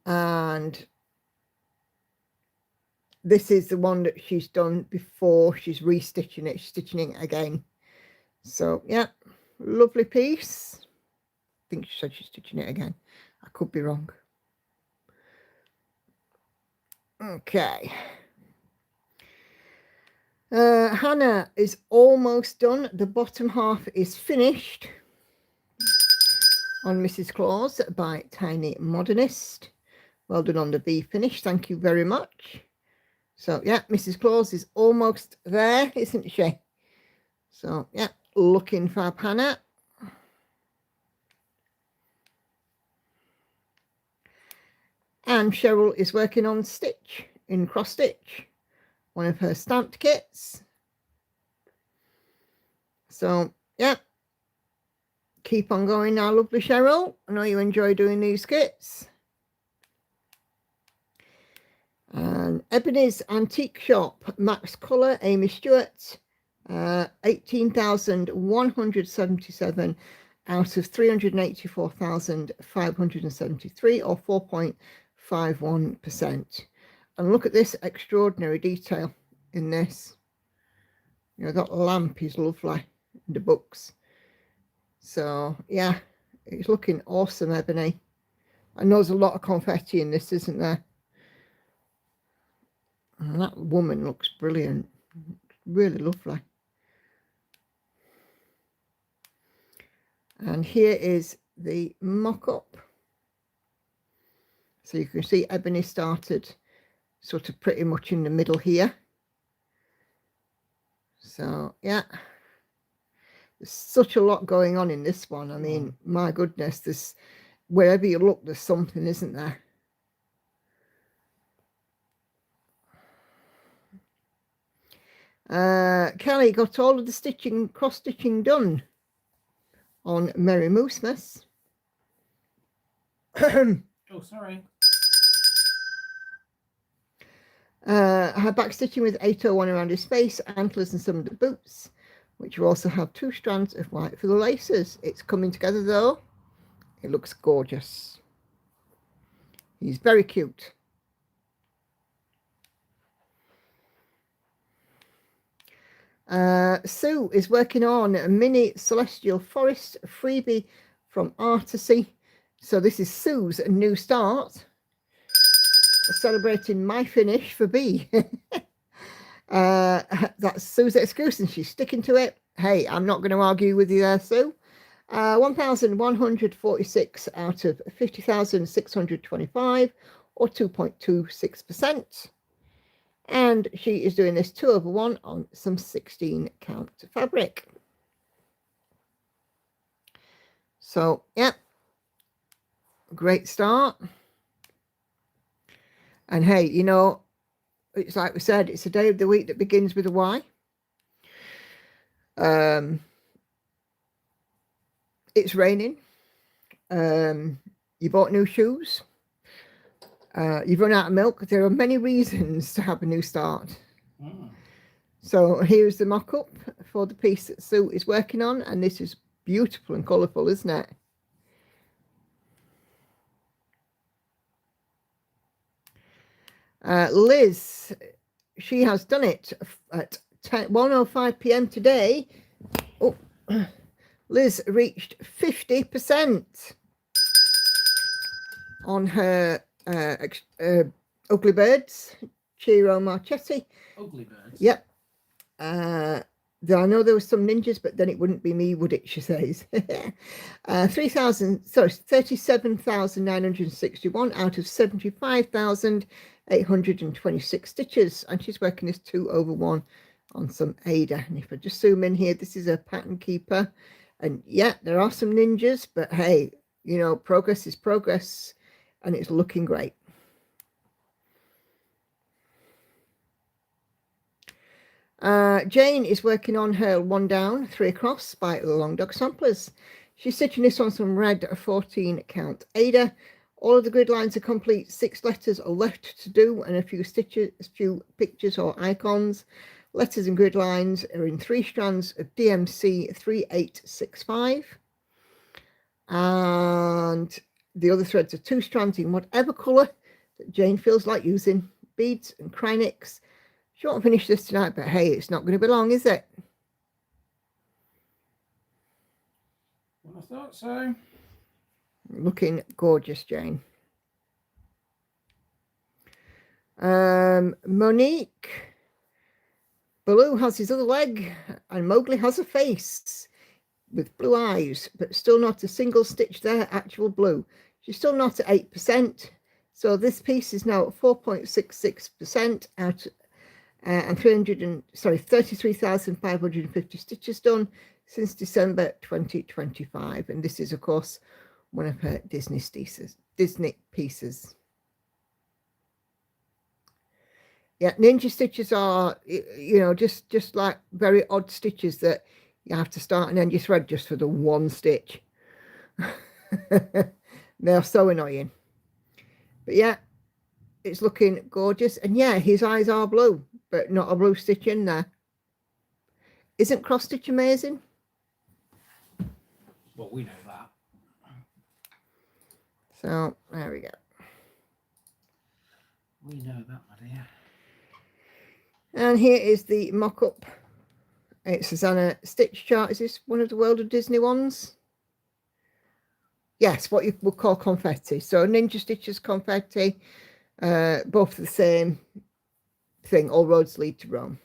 And this is the one that she's done before. She's restitching it, stitching it again. So, yeah, lovely piece. I think she said she's stitching it again. I could be wrong. Okay. Hannah is almost done. The bottom half is finished on Mrs. Claus by Tiny Modernist. Well done on the V finish. Thank you very much. So, yeah, Mrs. Claus is almost there, isn't she? So, yeah, looking fab, Hannah. And Cheryl is working on Stitch in Cross Stitch, one of her stamped kits. So, yeah, keep on going now, lovely Cheryl. I know you enjoy doing these kits. And Ebony's Antique Shop, Max Colour, Amy Stewart, 18,177 out of 384,573, or 4.51%. And look at this extraordinary detail in this. You know, that lamp is lovely in the books. So, yeah, it's looking awesome, Ebony. I know there's a lot of confetti in this, isn't there? And that woman looks brilliant. Really lovely. And here is the mock-up. So you can see Ebony started sort of pretty much in the middle here. So, yeah. There's such a lot going on in this one. I mean, my goodness, there's, wherever you look, there's something, isn't there? Kelly got all of the stitching, cross stitching done on Merry Moosemas. Oh, sorry. Her back stitching with 801 around his face, antlers, and some of the boots, which will also have 2 strands of white for the laces. It's coming together though. It looks gorgeous. He's very cute. Sue is working on a mini Celestial Forest freebie from R2C. So this is Sue's new start, celebrating my finish for B. That's Sue's excuse and she's sticking to it. Hey, I'm not going to argue with you there, Sue. 1,146 out of 50,625, or 2.26%. And she is doing this 2/1 on some 16 count fabric. So, yeah, great start. And hey, you know, it's like we said, it's a day of the week that begins with a Y. It's raining. You bought new shoes. you've run out of milk. There are many reasons to have a new start. Mm. So here's the mock-up for the piece that Sue is working on, and this is beautiful and colourful, isn't it? Liz, she has done it at 1:05 p.m. today. Oh, Liz reached 50% on her Ugly Birds, Ciro Marchetti. Ugly Birds. Yep. I know there were some ninjas, but then it wouldn't be me, would it? She says. 37,961 out of 75,826 stitches, and she's working this 2/1 on some Ada. And if I just zoom in here, this is a pattern keeper, and yeah, there are some ninjas, but hey, you know, progress is progress, and it's looking great. Jane is working on her 1 down, 3 across by Long Dog Samplers. She's stitching this on some red 14 count Ada. All of the grid lines are complete. 6 letters are left to do, and a few stitches, a few pictures or icons. Letters and grid lines are in 3 strands of DMC 3865, and the other threads are 2 strands in whatever colour that Jane feels like using. Beads and Krynics. She won't finish this tonight, but hey, it's not going to be long, is it? Well, I thought so. Looking gorgeous, Jane. Monique. Baloo has his other leg, and Mowgli has a face with blue eyes, but still not a single stitch there, actual blue. She's still not at 8%. So this piece is now at 4.66% out and 33,550 stitches done since December 2025, and this is of course one of her Disney pieces. Yeah, ninja stitches are, you know, just like very odd stitches that you have to start and end your thread just for the 1 stitch. They're so annoying, but yeah, it's looking gorgeous. And yeah, his eyes are blue, but not a blue stitch in there. Isn't cross stitch amazing? Well, we know that. So there we go. We know that, my dear. And here is the mock-up. It's Susanna stitch chart. Is this one of the World of Disney ones? Yes, what you would call confetti. So Ninja Stitches confetti, both the same thing. All roads lead to Rome.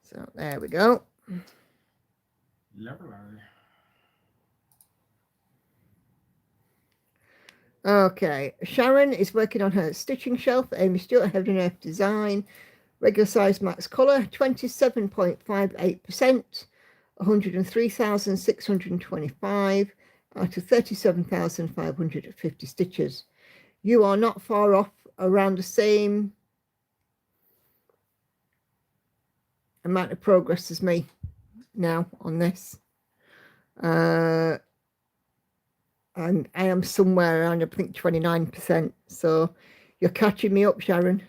So there we go. Lovely. Okay, Sharon is working on her stitching shelf. Amy Stewart, Heaven and Earth Design. Regular size max colour, 27.58%, 103,625 out of 37,550 stitches. You are not far off, around the same amount of progress as me now on this. And I am somewhere around, I think, 29%. So you're catching me up, Sharon.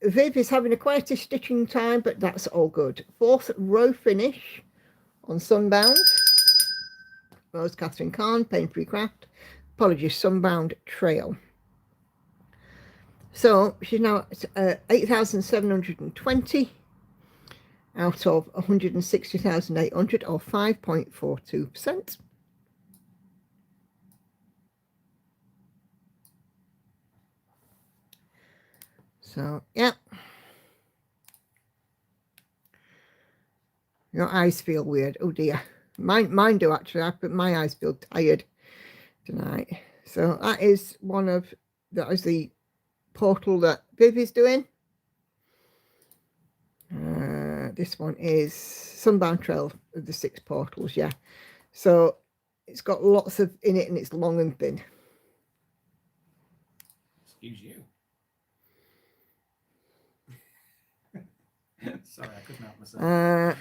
Viv is having a quieter stitching time, but that's all good. 4th row finish on Sunbound. Rose Catherine Khan, Pain Free Craft. Apologies, Sunbound Trail. So she's now at 8,720 out of 160,800, or 5.42%. So yeah, your eyes feel weird. Oh dear, mine do actually. But my eyes feel tired tonight. So that is that is the portal that Viv is doing. This one is Sunbound Trail of the 6 portals, yeah. So it's got lots of in it, and it's long and thin. Excuse you. Sorry, I couldn't help myself.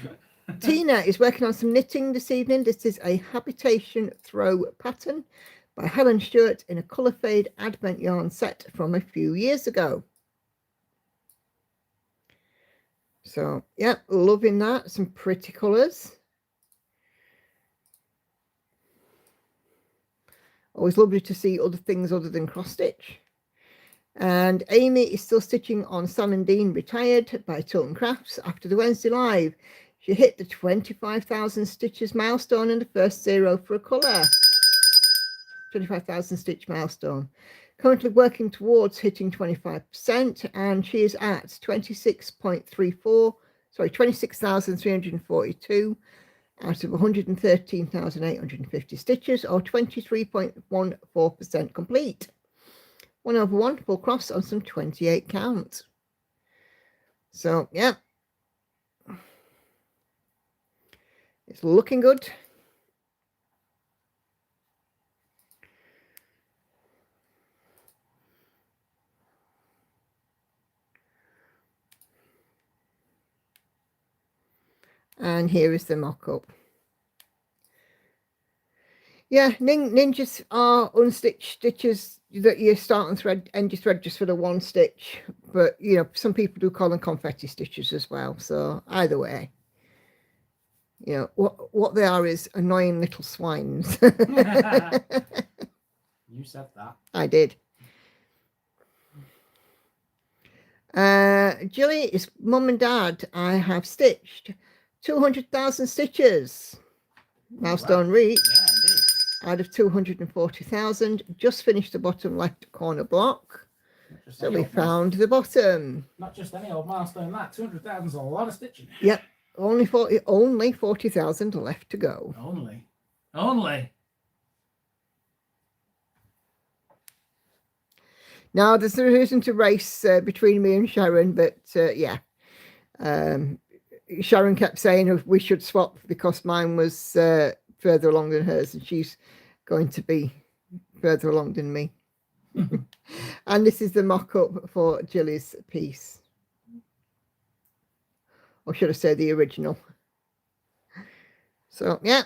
Tina is working on some knitting this evening. This is a habitation throw pattern by Helen Stewart in a colour fade advent yarn set from a few years ago. So yeah, loving that. Some pretty colours. Always lovely to see other things other than cross stitch. And Amy is still stitching on Sam and Dean Retired by Tilton Crafts after the Wednesday live. She hit the 25,000 stitches milestone and the first 0 for a colour. 25,000 stitch milestone. Currently working towards hitting 25%, and she is at 26,342 out of 113,850 stitches, or 23.14% complete. 1/1 full cross on some 28 count. So yeah, it's looking good. And here is the mock-up. Yeah, ninjas are unstitched stitches that you start and thread, end your thread just for the one stitch. But, you know, some people do call them confetti stitches as well. So either way, you know, what they are is annoying little swines. You said that. I did. Jilly is mum and dad. I have stitched 200,000 stitches. Milestone reach. Yeah, indeed. Out of 240,000. Just finished the bottom left corner block. So we found the bottom. Not just any old milestone, that 200,000 is a lot of stitching. Yep. Only 40,000 left to go. Only. Now, there's no reason to race between me and Sharon, but yeah. Sharon kept saying we should swap because mine was further along than hers, and she's going to be further along than me. And this is the mock-up for Jilly's piece. Or should I say the original? So, yeah.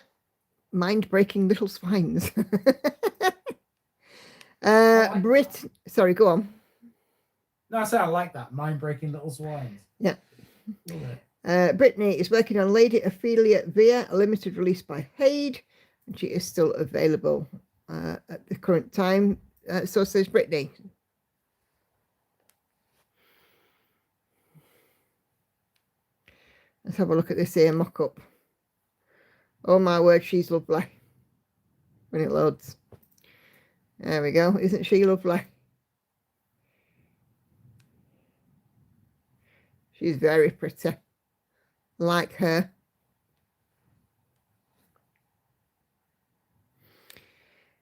Mind-breaking little swines. Brit, sorry, go on. No, I said I like that. Mind-breaking little swines. Yeah. Brittany is working on Lady Ophelia Vere, a limited release by Haid, and she is still available at the current time. So says Brittany. Let's have a look at this here mock-up. Oh my word, she's lovely when it loads. There we go. Isn't she lovely? She's very pretty. Like her.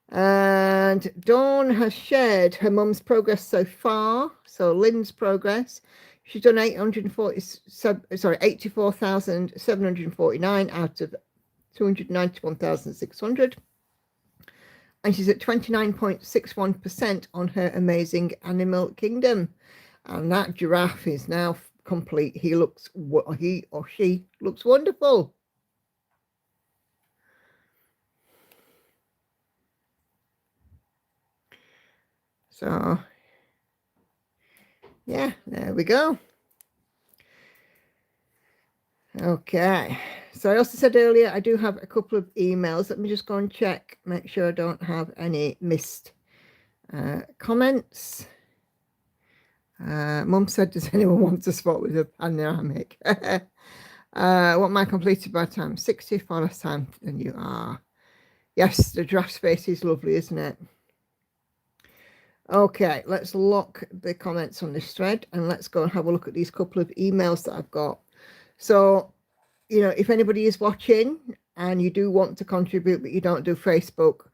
And Dawn has shared her mum's progress so far. So Lynn's progress. She's done 84,749 out of 291,600. And she's at 29.61% on her amazing Animal Kingdom. And that giraffe is now complete. He or she looks wonderful. So yeah, there we go. Okay, so I also said earlier I do have a couple of emails. Let me just go and check, make sure I don't have any missed comments. Mum said, does anyone want to spot with a panoramic? What am I completed by time? 60 for less time than you are. Yes, the draft space is lovely, isn't it? Okay, let's lock the comments on this thread and let's go and have a look at these couple of emails that I've got. So, you know, if anybody is watching and you do want to contribute, but you don't do Facebook,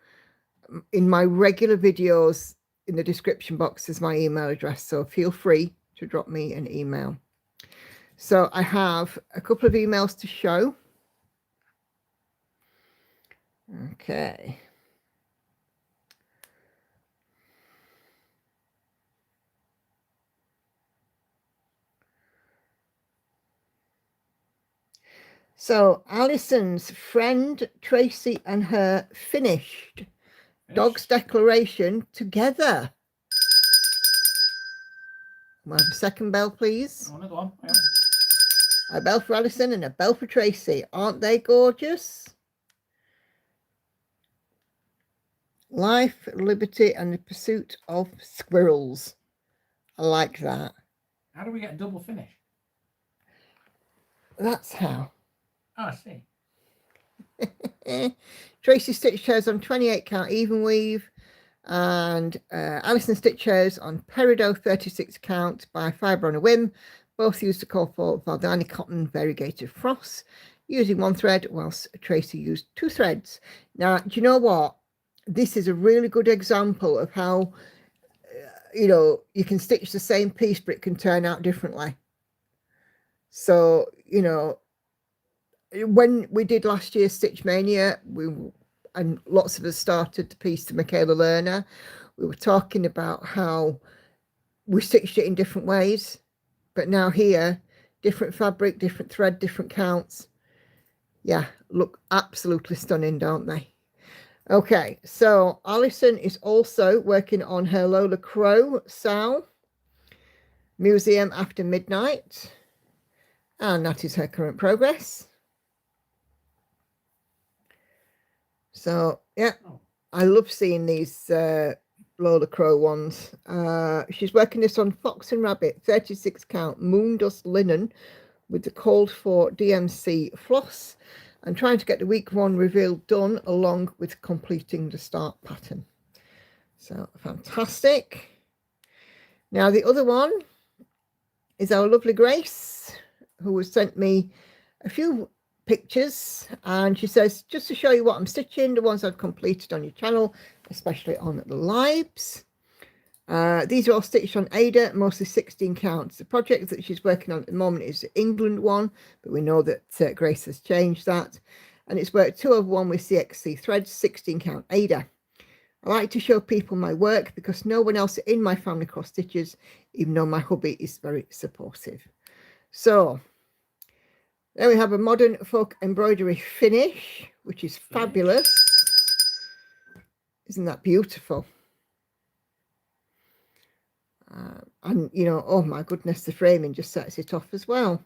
in my regular videos, in the description box is my email address. So feel free to drop me an email. So I have a couple of emails to show. Okay. So Alison's friend Tracy and her finished Dog's Declaration together. We'll have a second bell, please. Oh, another one. Yeah. A bell for Alison and a bell for Tracy. Aren't they gorgeous? Life, liberty, and the pursuit of squirrels. I like that. How do we get a double finish? That's how. Oh, I see. Tracy stitched hers on 28 count even weave, and Alison stitched hers on Peridot 36 count by Fibre on a Whim. Both used to call for Valdani cotton variegated frost, using one thread, whilst Tracy used 2 threads. Now, do you know what? This is a really good example of how, you know, you can stitch the same piece, but it can turn out differently. So, you know, when we did last year's Stitch Mania, and lots of us started the piece to Michaela Lerner, we were talking about how we stitched it in different ways, but now here, different fabric, different thread, different counts. Yeah, look absolutely stunning, don't they? Okay, so Alison is also working on her Lola Crow Sow Museum After Midnight, and that is her current progress. So yeah, I love seeing these Lola Crow ones. She's working this on Fox and Rabbit 36 count moon dust linen with the called for DMC floss, and trying to get the week 1 reveal done along with completing the start pattern. So fantastic. Now the other one is our lovely Grace, who has sent me a few pictures, and she says, just to show you what I'm stitching, the ones I've completed on your channel, especially on the lives. These are all stitched on Ada, mostly 16 counts. The project that she's working on at the moment is the England one, but we know that Grace has changed that, and it's worked 2/1 with CXC threads, 16 count Ada. I like to show people my work because no one else in my family cross stitches, even though my hubby is very supportive. So there we have a modern folk embroidery finish, which is fabulous. Isn't that beautiful? And, you know, oh my goodness, the framing just sets it off as well.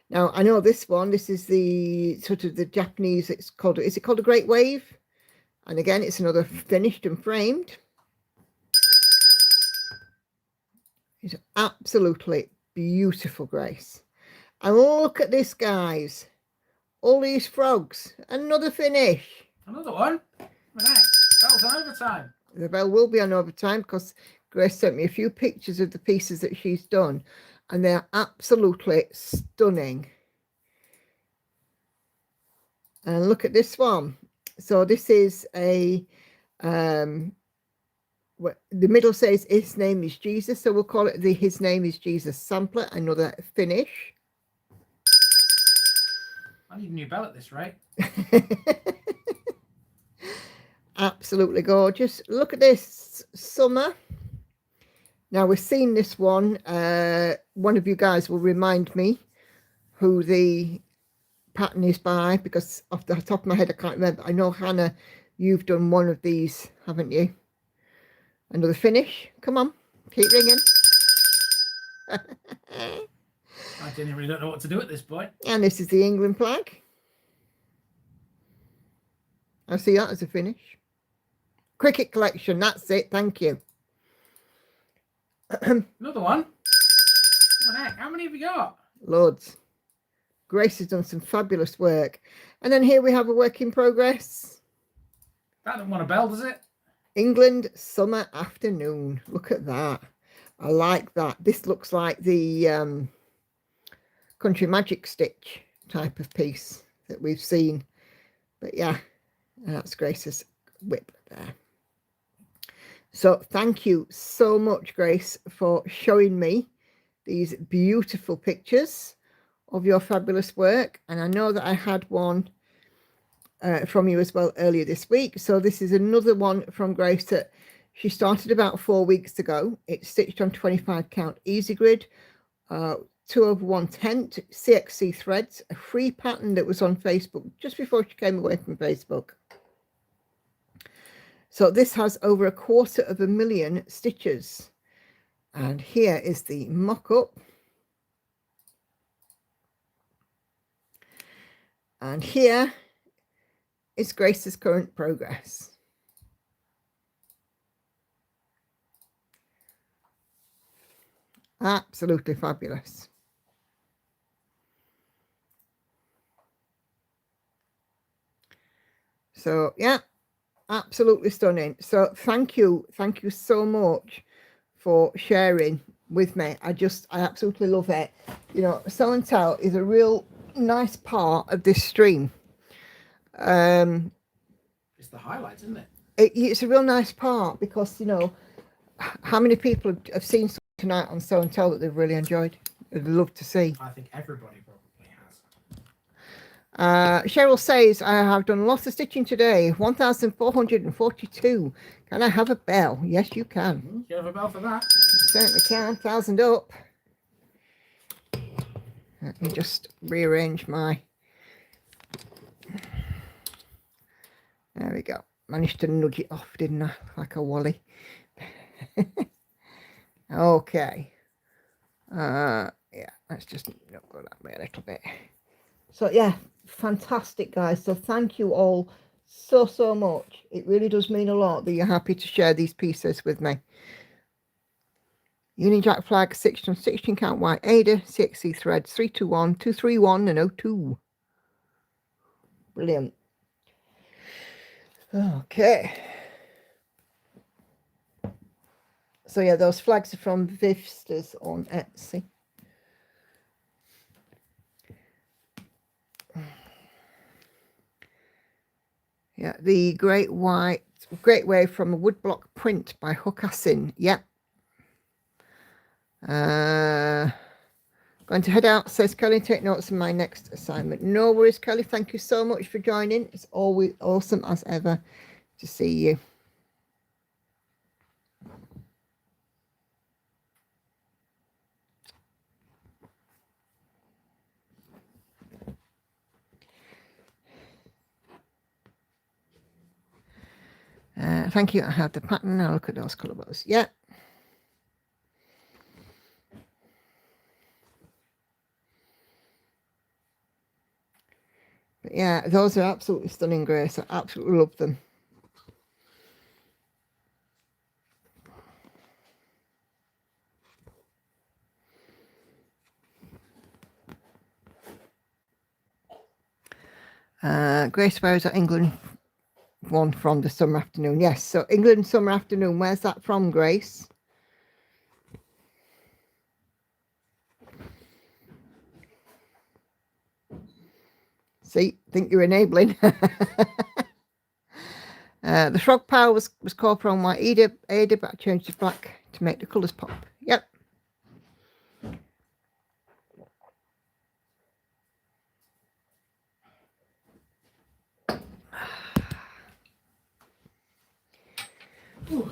Now, I know this one, this is the sort of the Japanese, it's called, is it called a Great Wave? And again, it's another finished and framed. It's absolutely beautiful, Grace. And look at this, guys. All these frogs. Another finish. Another one? That was on overtime. The bell will be on overtime because Grace sent me a few pictures of the pieces that she's done, and they're absolutely stunning. And look at this one. So this is a the middle says his name is Jesus, so we'll call it the his name is Jesus sampler. Another finish. I need a new bell at this rate. Absolutely gorgeous. Look at this, Summer. Now we've seen this one. One of you guys will remind me who the pattern is by, because off the top of my head I can't remember. I know, Hannah, you've done one of these, haven't you? Another finish. Come on, keep ringing. I genuinely don't know what to do at this point. And this is the England flag. I see that as a finish. Cricket collection, that's it, thank you. Another one? What the heck? How many have we got? Loads. Grace has done some fabulous work. And then here we have a work in progress. That doesn't want a bell, does it? England summer afternoon. Look at that. I like that. This looks like the Country Magic Stitch type of piece that we've seen. But yeah, that's Grace's whip there. So thank you so much, Grace, for showing me these beautiful pictures of your fabulous work. And I know that I had one from you as well earlier this week. So this is another one from Grace that she started about 4 weeks ago. It's stitched on 25 count easy grid 2/110 CXC threads, a free pattern that was on Facebook just before she came away from Facebook. So this has over 250,000 stitches. And here is the mock-up. And here is Grace's current progress. Absolutely fabulous. So yeah, absolutely stunning. So thank you so much for sharing with me. I absolutely love it. You know, Sew and Tell is a real nice part of this stream. It's the highlight, isn't it? It's a real nice part because, you know, how many people have seen tonight on Sew and Tell that they've really enjoyed? I'd love to see. I think everybody probably has. Cheryl says, I have done lots of stitching today, 1,442. Can I have a bell? Yes, you can. You have a bell for that? Certainly can. 1,000 up. Let me just rearrange my... There we go. Managed to nudge it off, didn't I? Like a wally. Okay. Yeah, let's just go that way a little bit. So yeah, fantastic, guys. So thank you all so much. It really does mean a lot that you're happy to share these pieces with me. Union Jack flag, 16 count white Ada, CXC threads, 321, 231 and 02. Brilliant. Okay. So yeah, those flags are from Vivsters on Etsy. Yeah, the Great Wave from a Woodblock print by Hookasin. Yep. Going to head out, says Kelly, take notes of my next assignment. No worries, Kelly. Thank you so much for joining. It's always awesome as ever to see you. Thank you. I have the pattern. I'll look at those colour bows. Yeah. But yeah, those are absolutely stunning, Grace. I absolutely love them. Grace wears at England one from the summer afternoon. Yes, so England summer afternoon. Where's that from, Grace? See, think you're enabling. The frog power was copper on white Ada, but I changed to black to make the colours pop. Yep. Ooh.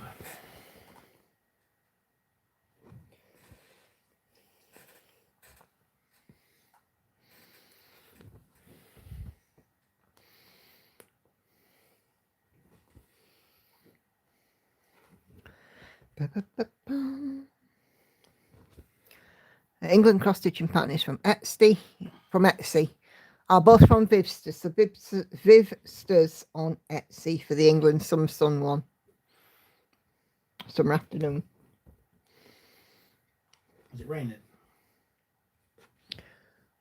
England cross stitching pattern is from Etsy. Are both from Vivsters. So Vivsters on Etsy for the England Summer Sun one. Summer afternoon. Is it raining?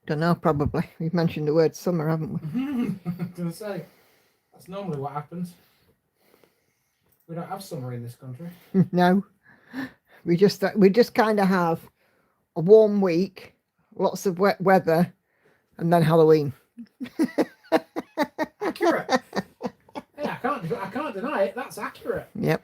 Don't know, probably. We've mentioned the word summer, haven't we? I was going to say, that's normally what happens. We don't have summer in this country. No. We just kind of have a warm week, lots of wet weather, and then Halloween. Accurate. Hey, I can't deny it. That's accurate. Yep.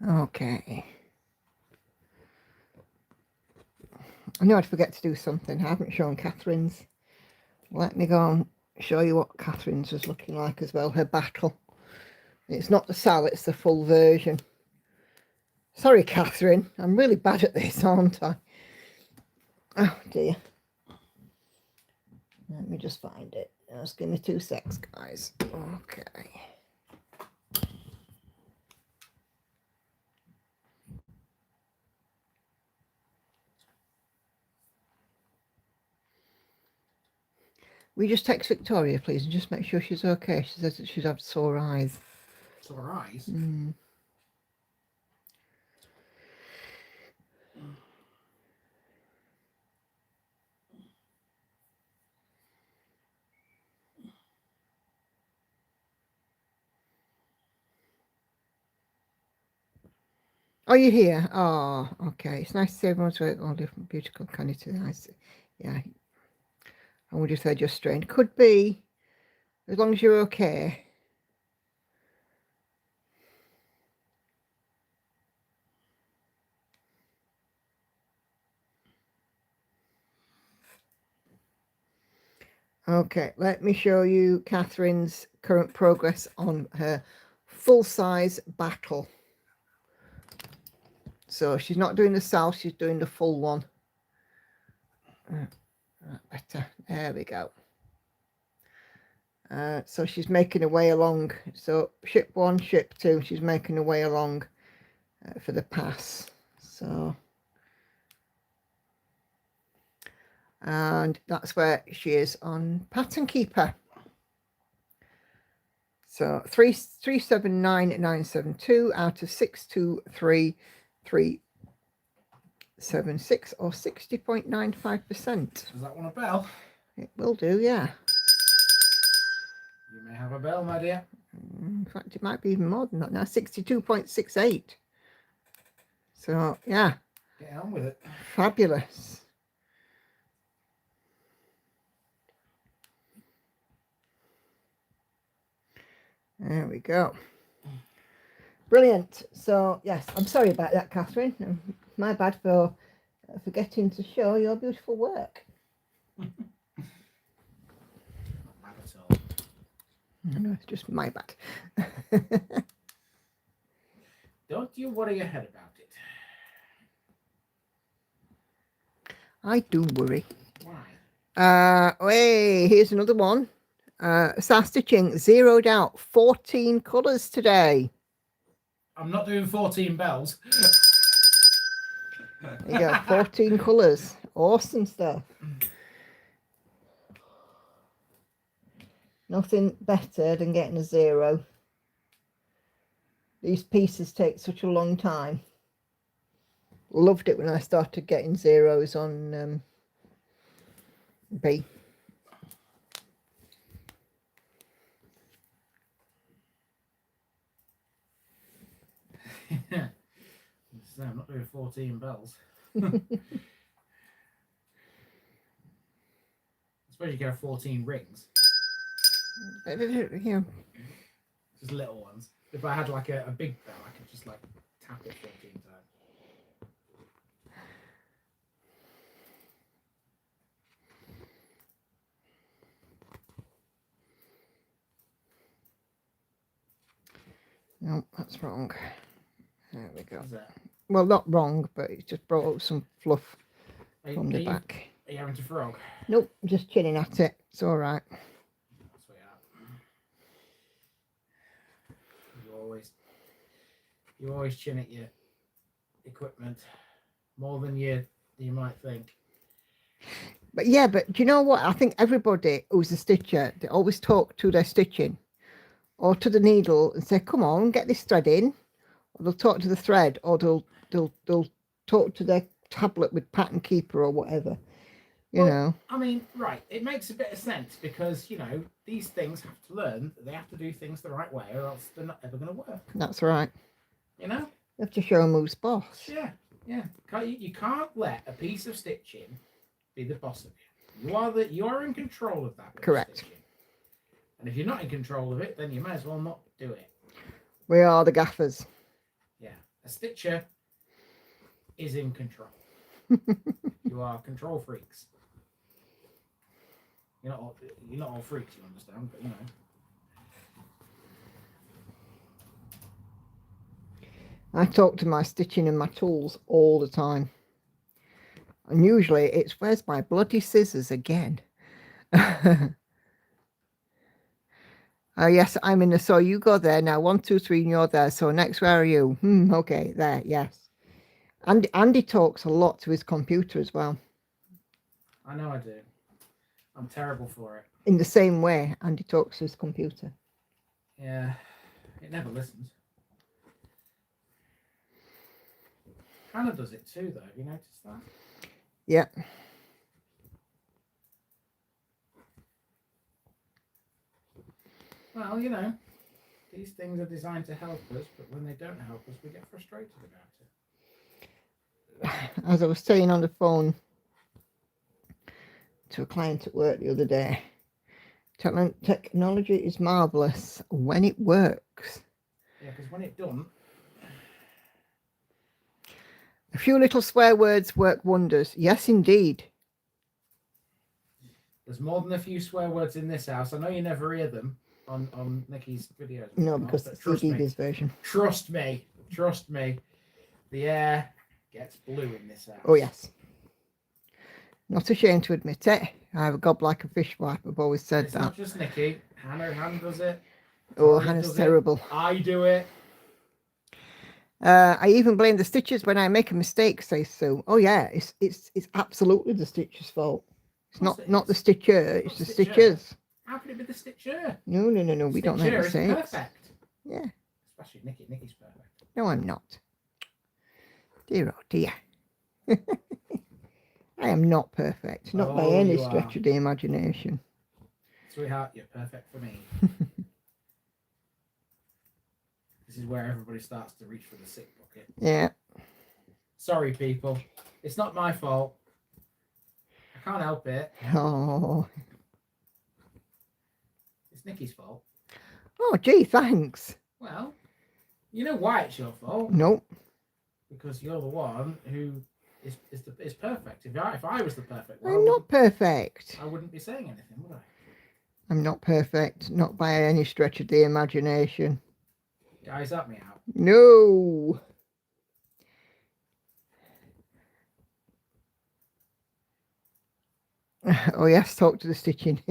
Okay. I knew I'd forget to do something. I haven't shown Catherine's. Let me go and show you what Catherine's was looking like as well, her battle. It's not the Sal, it's the full version. Sorry, Catherine. I'm really bad at this, aren't I? Oh, dear. Let me just find it. Just give me 2 secs, guys. Okay. We just text Victoria, please, and just make sure she's okay. She says that she's had sore eyes. Sore eyes? Mm. Oh, you're here? Oh, okay. It's nice to see everyone's work all different, beautiful candidates. Nice. Yeah. I wonder if they're just strained. Could be, as long as you're okay. Okay, let me show you Catherine's current progress on her full-size battle. So she's not doing the south, she's doing the full one. Better. There we go. So she's making her way along. So ship 1, ship 2, she's making her way along for the pass. So, and that's where she is on Pattern Keeper. So 379972 out of 623376 or 60.95%. Does that want a bell? It will do, yeah. You may have a bell, my dear. In fact, it might be even more than that now. 62.68. So yeah. Get on with it. Fabulous. There we go. Brilliant. So yes, I'm sorry about that, Catherine. My bad for forgetting to show your beautiful work. Not bad at all. No, it's just my bad. Don't you worry your head about it. I do worry. Why? Hey, here's another one. Sass Stitching zeroed out 14 colours today. I'm not doing 14 bells. There you go, 14 colours. Awesome stuff. Nothing better than getting a 0. These pieces take such a long time. Loved it when I started getting 0s on B. So I'm not doing 14 bells. I suppose you can have 14 rings. Yeah. Just little ones. If I had like a big bell, I could just like tap it 14 times. No, that's wrong. There we go. Is that? Well, not wrong, but it's just brought up some fluff Are, from are the you, back. Are you having to frog? Nope, just chinning at it. It's all right. That's what you always chin at your equipment more than you might think. But yeah, but do you know what? I think everybody who's a stitcher, they always talk to their stitching or to the needle and say, come on, get this thread in. Or they'll talk to the thread, or they'll talk to their tablet with Pattern Keeper or whatever. You know. I mean, right, it makes a bit of sense because, you know, these things have to learn that they have to do things the right way or else they're not ever going to work. That's right. You know? You have to show them who's boss. Yeah, yeah. You can't let a piece of stitching be the boss of you. You are in control of that. Correct. And if you're not in control of it, then you may as well not do it. We are the gaffers. Yeah. A stitcher is in control. You are control freaks. You're not all freaks, you understand, but you know. I talk to my stitching and my tools all the time. And usually it's, where's my bloody scissors again? Oh, yes, I'm in the, so you go there now. 1, 2, 3, and you're there. So next, where are you? Okay, there, yes. And Andy talks a lot to his computer as well. I know I do. I'm terrible for it. In the same way, Andy talks to his computer. Yeah, it never listens. Hannah does it too, though. Have you noticed that? Yeah. Well, you know, these things are designed to help us, but when they don't help us, we get frustrated about it. As I was saying on the phone to a client at work the other day, technology is marvellous when it works. Yeah, because when it don't... A few little swear words work wonders. Yes, indeed. There's more than a few swear words in this house. I know you never hear them on Nikki's videos. No, because it's the DD's version. Trust me. Trust me. The air gets blue in this house. Oh, yes. Not ashamed to admit it. I have a gob like a fishwife. I've always said it's that. Not just Nikki. Hannah does it. Oh, Hannah's terrible. I do it. I even blame the stitchers when I make a mistake, says Sue. Oh yeah, it's absolutely the stitcher's fault. It's not the stitcher, it's the stitchers. How can it be the stitcher? No, we don't make mistakes. Stitcher is perfect. Yeah. Especially Nikki. Nikki's perfect. No, I'm not. Dear oh dear. I am not perfect. Not by any stretch of the imagination. Sweetheart, you're perfect for me. This is where everybody starts to reach for the sick bucket. Yeah. Sorry, people. It's not my fault. I can't help it. Oh. It's Nikki's fault. Oh, gee, thanks. Well, you know why it's your fault? Nope. Because you're the one who is perfect. If I was the perfect one, I'm not perfect. I wouldn't be saying anything, would I? I'm not perfect. Not by any stretch of the imagination. Guys, help me out. No. Oh yes, talk to the stitching.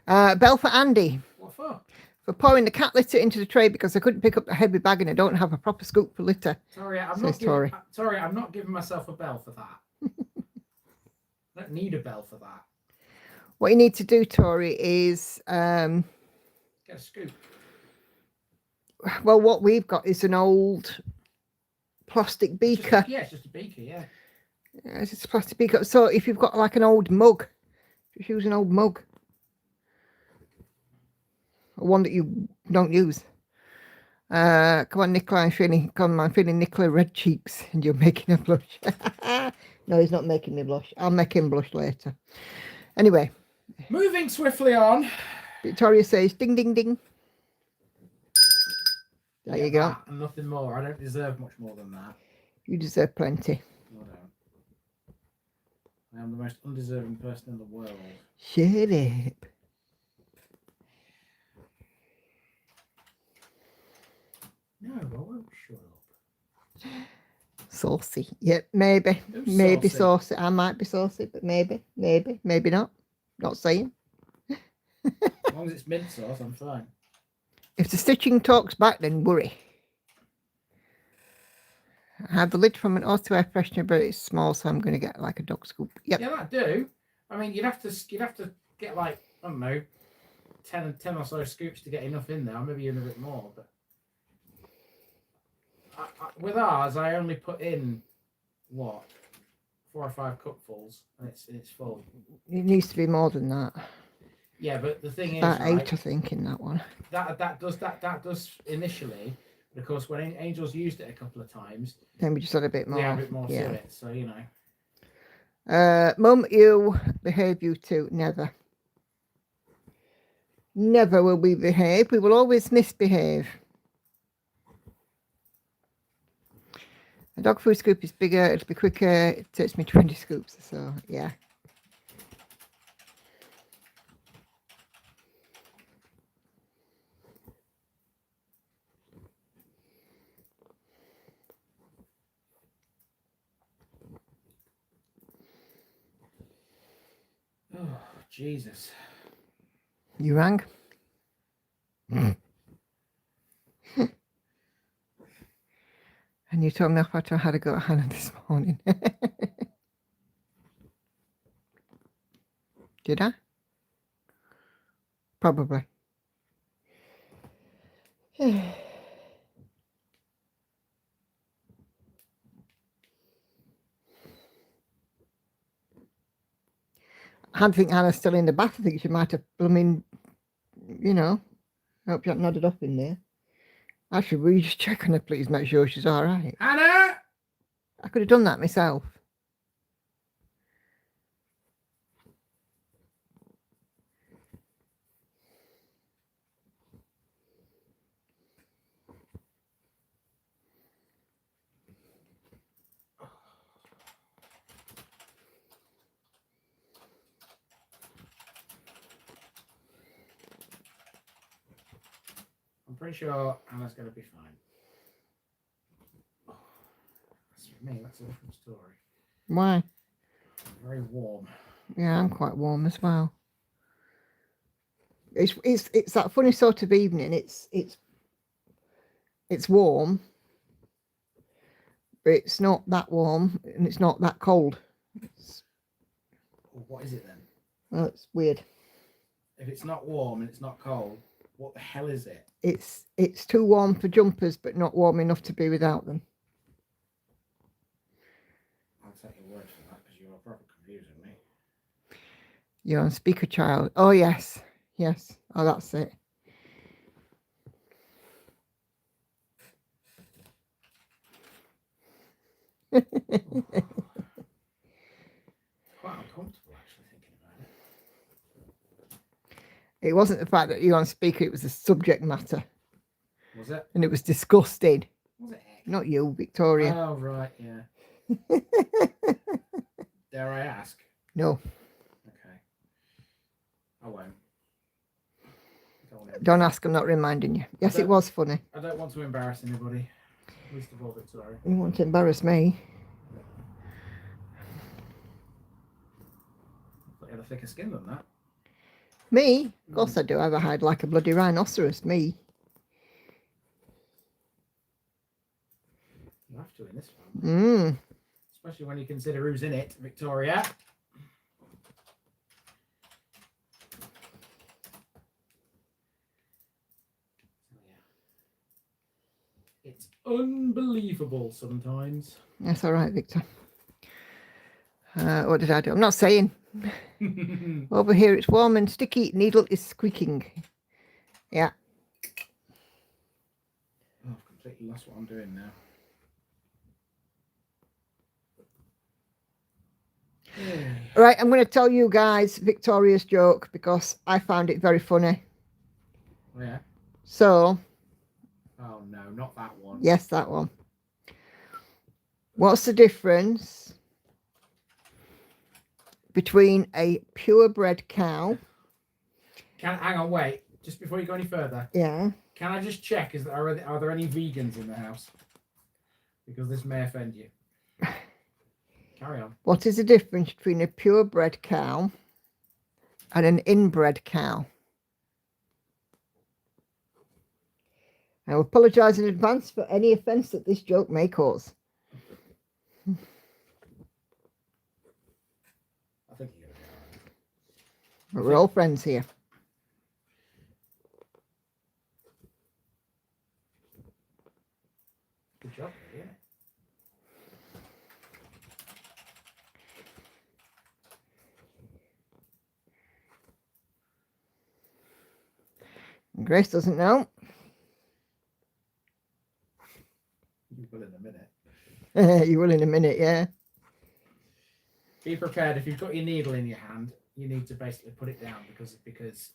Bell for Andy. What for? For pouring the cat litter into the tray because I couldn't pick up the heavy bag and I don't have a proper scoop for litter. Sorry, I'm not giving myself a bell for that. I don't need a bell for that. What you need to do, Tori, is get a scoop. Well, what we've got is an old plastic beaker. It's just a beaker, yeah. It's just a plastic beaker. So if you've got like an old mug, just use an old mug. Or one that you don't use. Come on, Nicola, I'm feeling Nicola red cheeks and you're making her blush. No, he's not making me blush. I'll make him blush later. Anyway. Moving swiftly on. Victoria says, ding, ding, ding. There you go. And nothing more. I don't deserve much more than that. You deserve plenty. No, I don't. I am the most undeserving person in the world. Shut up. No, I won't shut up. Saucy. Yep, maybe. Maybe saucy. I might be saucy, but maybe not. Not saying. As long as it's mint sauce, I'm fine. If the stitching talks back, then worry. I have the lid from an auto air freshener, but it's small, so I'm going to get like a dog scoop. Yep. Yeah, that do. I mean, you'd have to get like, I don't know, 10 or so scoops to get enough in there. Maybe even a bit more. But with ours, I only put in what 4 or 5 cupfuls, and it's full. It needs to be more than that. Yeah, but the thing is, about 8, I think, in that one. That does initially, but of course, when Angels used it a couple of times, then we just had a bit more. We had a bit more to it, so you know. Mum, you behave, you two. Never. Never will we behave. We will always misbehave. A dog food scoop is bigger, it'll be quicker, it takes me 20 scoops, so yeah. Oh, Jesus. You rang? And you told me after I had a go at Hannah this morning. Did I? Probably. I don't think Hannah's still in the bath. I think she might have blooming, you know. I hope you haven't nodded up in there. Actually, will you just check on her, please? Make sure she's all right. Hannah! I could have done that myself. I'm pretty sure Hannah's going to be fine. Oh, that's for me, that's a different story. Why? Very warm. Yeah, I'm quite warm as well. It's that funny sort of evening. It's warm, but it's not that warm and it's not that cold. Well, what is it then? Well, it's weird. If it's not warm and it's not cold, what the hell is it? It's too warm for jumpers, but not warm enough to be without them. I'll take your word for that because you're proper confusing me. You're on speaker, child. Oh yes, yes. Oh, that's it. Quite uncomfortable actually thinking about it. It wasn't the fact that you're on speaker, it was the subject matter. Was it? And it was disgusting. Was it? Not you, Victoria. Oh, right, yeah. Dare I ask? No. Okay. I won't. Don't ask, I'm not reminding you. Yes, it was funny. I don't want to embarrass anybody. Least of all Victoria. You want to embarrass me? But you have a thicker skin than that. Me? Of course I do. I have a hide like a bloody rhinoceros, me. You have to in this one. Mm. Especially when you consider who's in it, Victoria. It's unbelievable sometimes. That's all right, Victor. What did I do? I'm not saying. Over here it's warm and sticky. Needle is squeaking. Yeah. Oh, I've completely lost what I'm doing now. Right, I'm going to tell you guys Victoria's joke because I found it very funny. Oh, yeah? So. Oh, no, not that one. Yes, that one. What's the difference between a purebred cow? Hang on, wait. Just before you go any further. Yeah. Can I just check, are there any vegans in the house? Because this may offend you. Carry on. What is the difference between a purebred cow and an inbred cow? I apologise in advance for any offence that this joke may cause. I think you're going to be all right. But we're all friends here. Good job, yeah. Grace doesn't know. You will in a minute. You will in a minute, yeah. Be prepared. If you've got your needle in your hand, you need to basically put it down because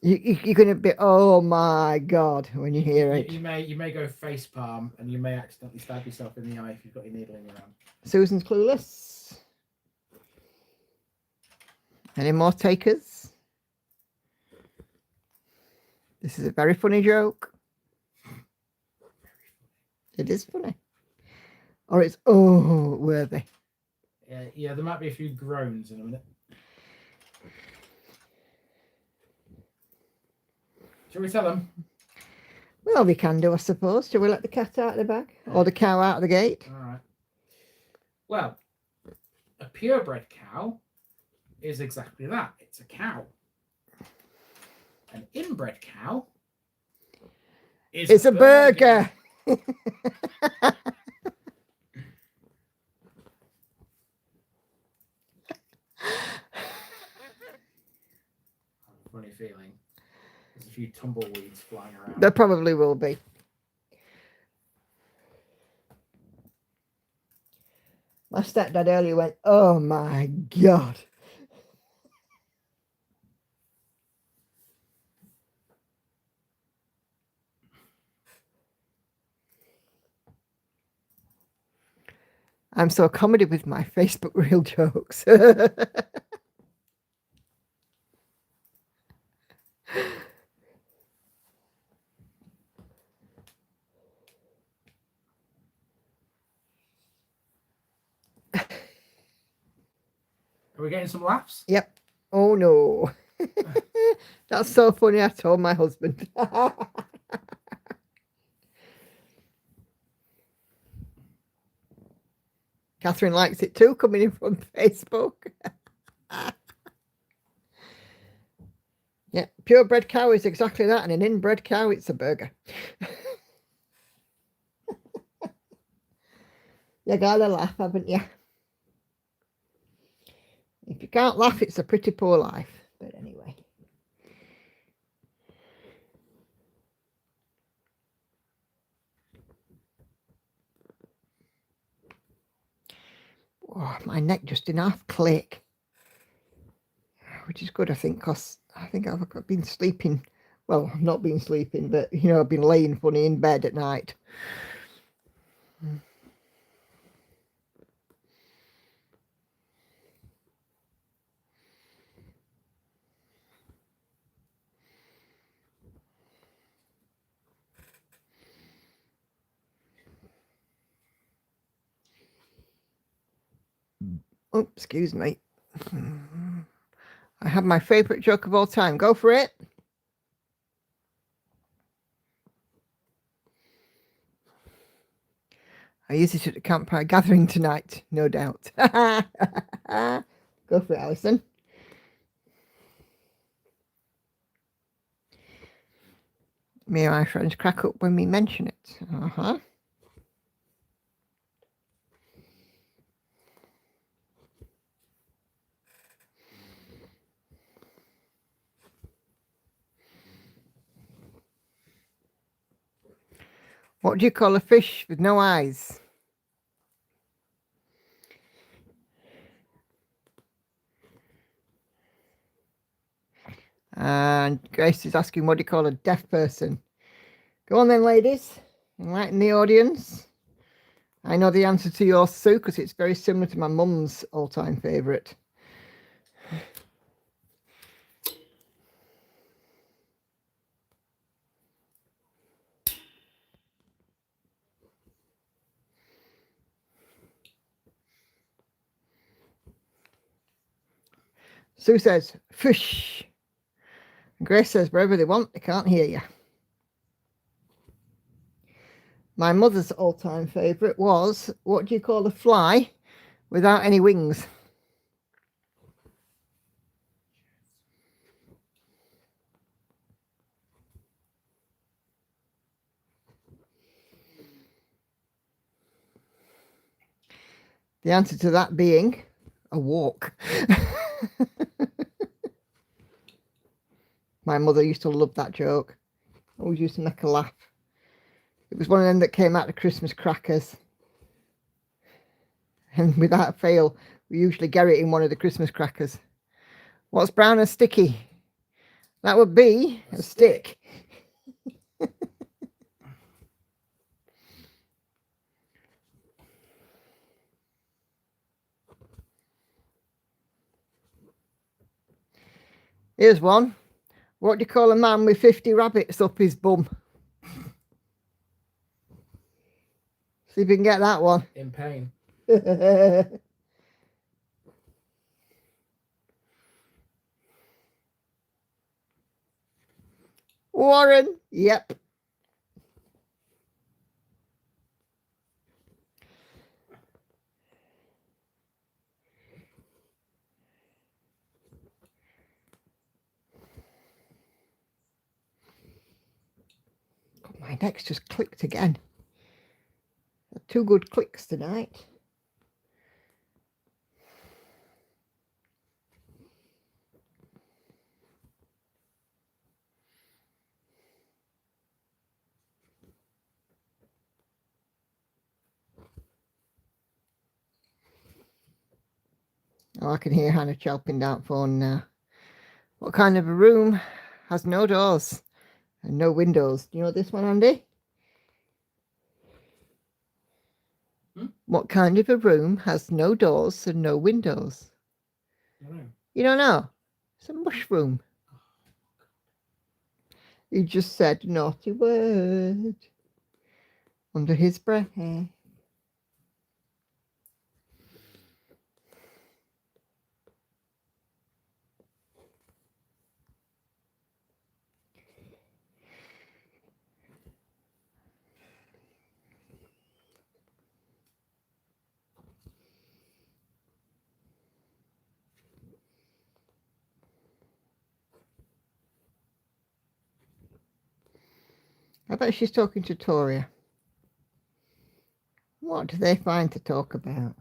you're going to be, oh my God, when you hear it. You may go face palm and you may accidentally stab yourself in the eye if you've got your needle in your hand. Susan's clueless. Any more takers? This is a very funny joke. It is funny. Or it's worthy. Yeah, there might be a few groans in a minute. Shall we tell them? Well, we can do, I suppose. Shall we let the cat out of the bag? Or the cow out of the gate? All right. Well, a purebred cow is exactly that. It's a cow. An inbred cow is it's a burger. Funny feeling. There's a few tumbleweeds flying around. There probably will be. My stepdad earlier went, oh my God. I'm so comedy with my Facebook reel jokes. Are we getting some laughs? Yep. Oh no. That's so funny. I told my husband. Catherine likes it too, coming in from Facebook. Yeah, purebred cow is exactly that, and an inbred cow, it's a burger. You gotta laugh, haven't you? If you can't laugh, it's a pretty poor life. But anyway. Oh, my neck just did half click. Which is good, I think, because I think I've been sleeping. Well, I've not been sleeping, but, you know, I've been laying funny in bed at night. Oh, excuse me. I have my favourite joke of all time. Go for it. I use it at the campfire gathering tonight, no doubt. Go for it, Alison. Me and my friends crack up when we mention it. Uh-huh. What do you call a fish with no eyes? And Grace is asking, what do you call a deaf person? Go on then, ladies. Enlighten the audience. I know the answer to yours, Sue, because it's very similar to my mum's all-time favourite. Sue says, fish. Grace says, wherever they want, they can't hear you. My mother's all-time favourite was, what do you call a fly without any wings? The answer to that being a walk. My mother used to love that joke. Always used to make her laugh. It was one of them that came out of Christmas crackers. And without fail, we usually get it in one of the Christmas crackers. What's brown and sticky? That would be a stick. Here's one. What do you call a man with 50 rabbits up his bum? See if you can get that one. In pain. Warren. Yep. My neck's just clicked again. 2 good clicks tonight. Oh, I can hear Hannah chopping down phone now. What kind of a room has no doors and no windows? Do you know this one, Andy? What kind of a room has no doors and no windows? You don't know? It's a mushroom. He just said a naughty word under his breath. I bet she's talking to Toria. What do they find to talk about?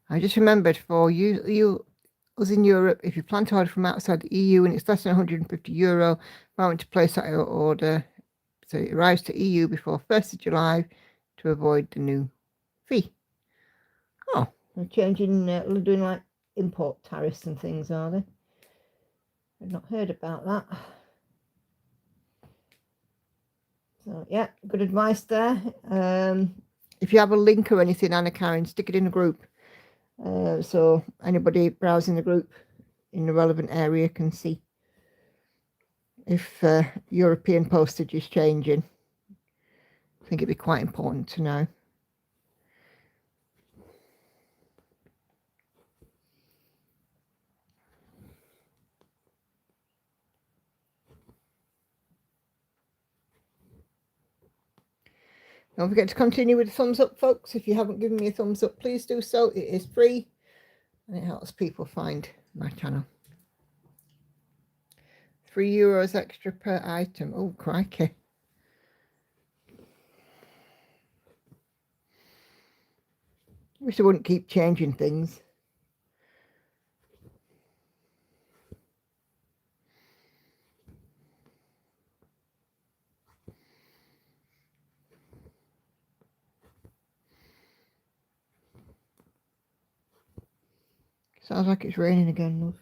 I just remembered for you us in Europe, if you plan to order from outside the EU and it's less than €150, I want to place that order so it arrives to EU before 1st of July to avoid the new fee. Oh, they're changing, doing like import tariffs and things, are they? I've not heard about that. So yeah, good advice there. If you have a link or anything, Anna Karen, stick it in the group. So anybody browsing the group in the relevant area can see if European postage is changing. I think it'd be quite important to know. Don't forget to continue with the thumbs up, folks. If you haven't given me a thumbs up, please do so. It is free and it helps people find my channel. €3 extra per item. Oh, crikey. Wish I wouldn't keep changing things. Sounds like it's raining again, love.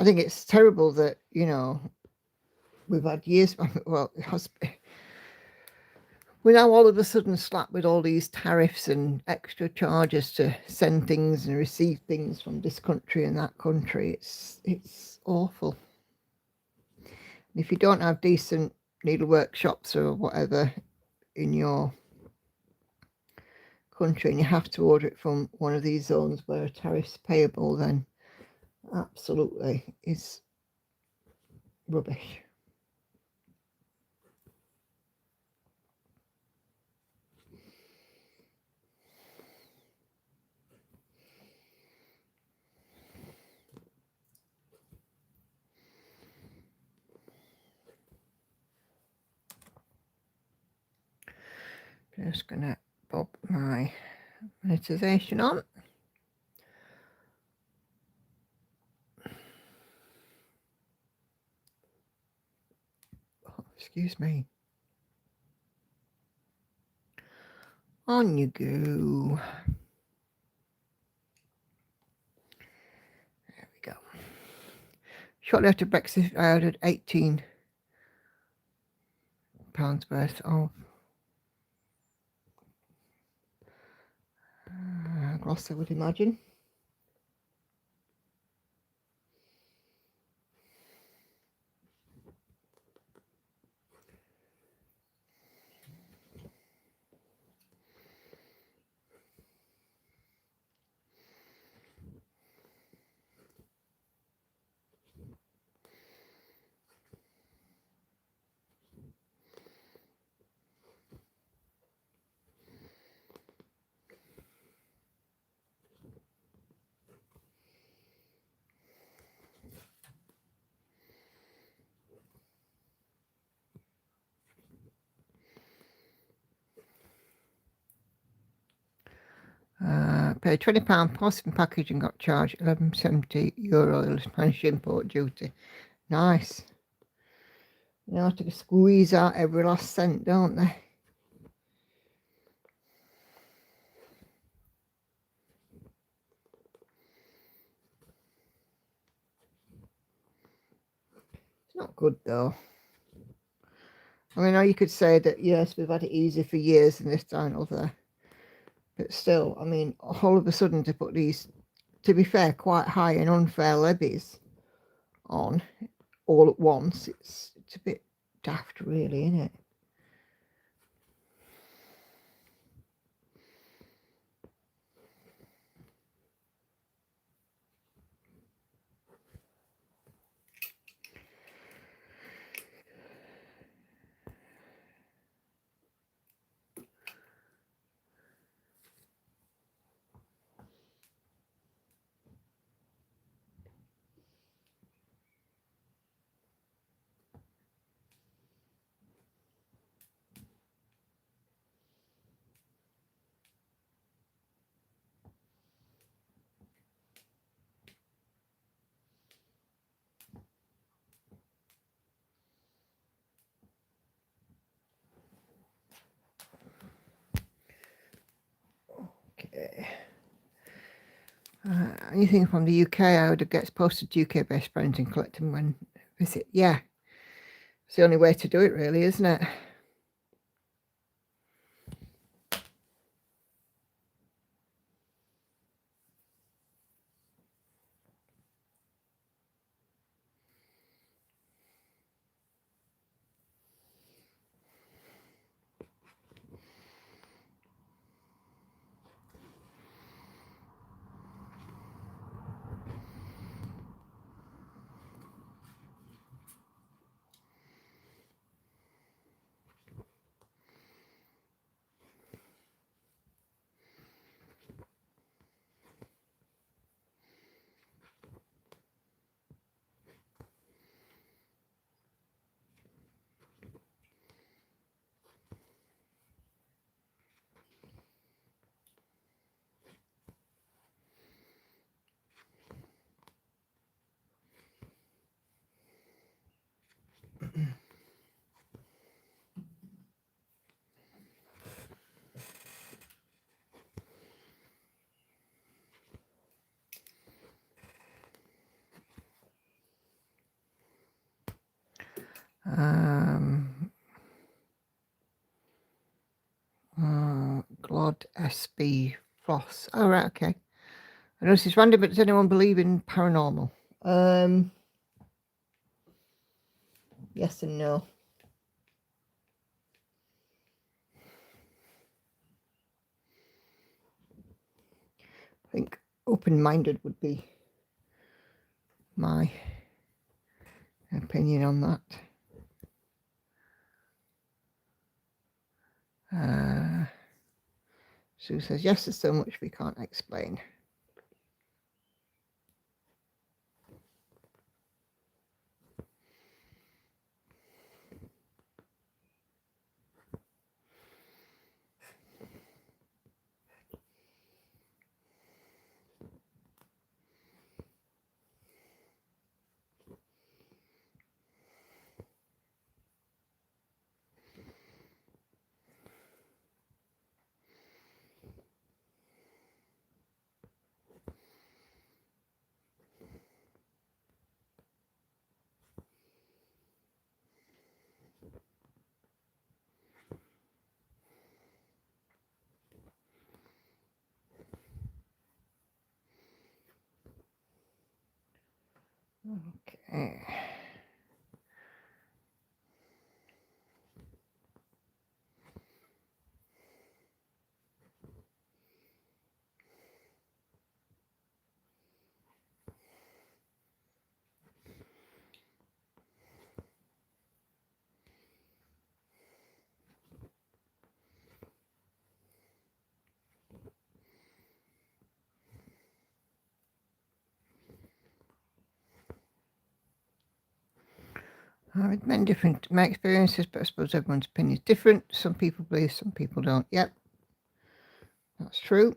I think it's terrible that, you know, we've had years, well, we're now all of a sudden slapped with all these tariffs and extra charges to send things and receive things from this country and that country. It's awful. If you don't have decent needlework shops or whatever in your country and you have to order it from one of these zones where a tariff's payable, then absolutely is rubbish. Just gonna pop my monetization on. Oh, excuse me. On you go. There we go. Shortly after Brexit, I ordered £18 worth of gloss, I would imagine. Paid £20 postage and packaging, got charged €11.70 Spanish import duty. Nice. They have to squeeze out every last cent, don't they? It's not good though. I mean, you could say that yes, we've had it easy for years and this, that, and other. But still, I mean, all of a sudden to put these, to be fair, quite high and unfair levies on all at once, it's a bit daft, really, isn't it? Okay. Anything from the UK, I would get posted to UK-based brands and collect them when visit. Yeah, it's the only way to do it, really, isn't it? Um, Glod SB Floss. Oh, right, okay. I know this is random, but does anyone believe in paranormal? Yes and no. I think open-minded would be my opinion on that. Sue says, yes, there's so much we can't explain. Okay. I've many different my experiences, but I suppose everyone's opinion is different. Some people believe, some people don't. Yep, that's true.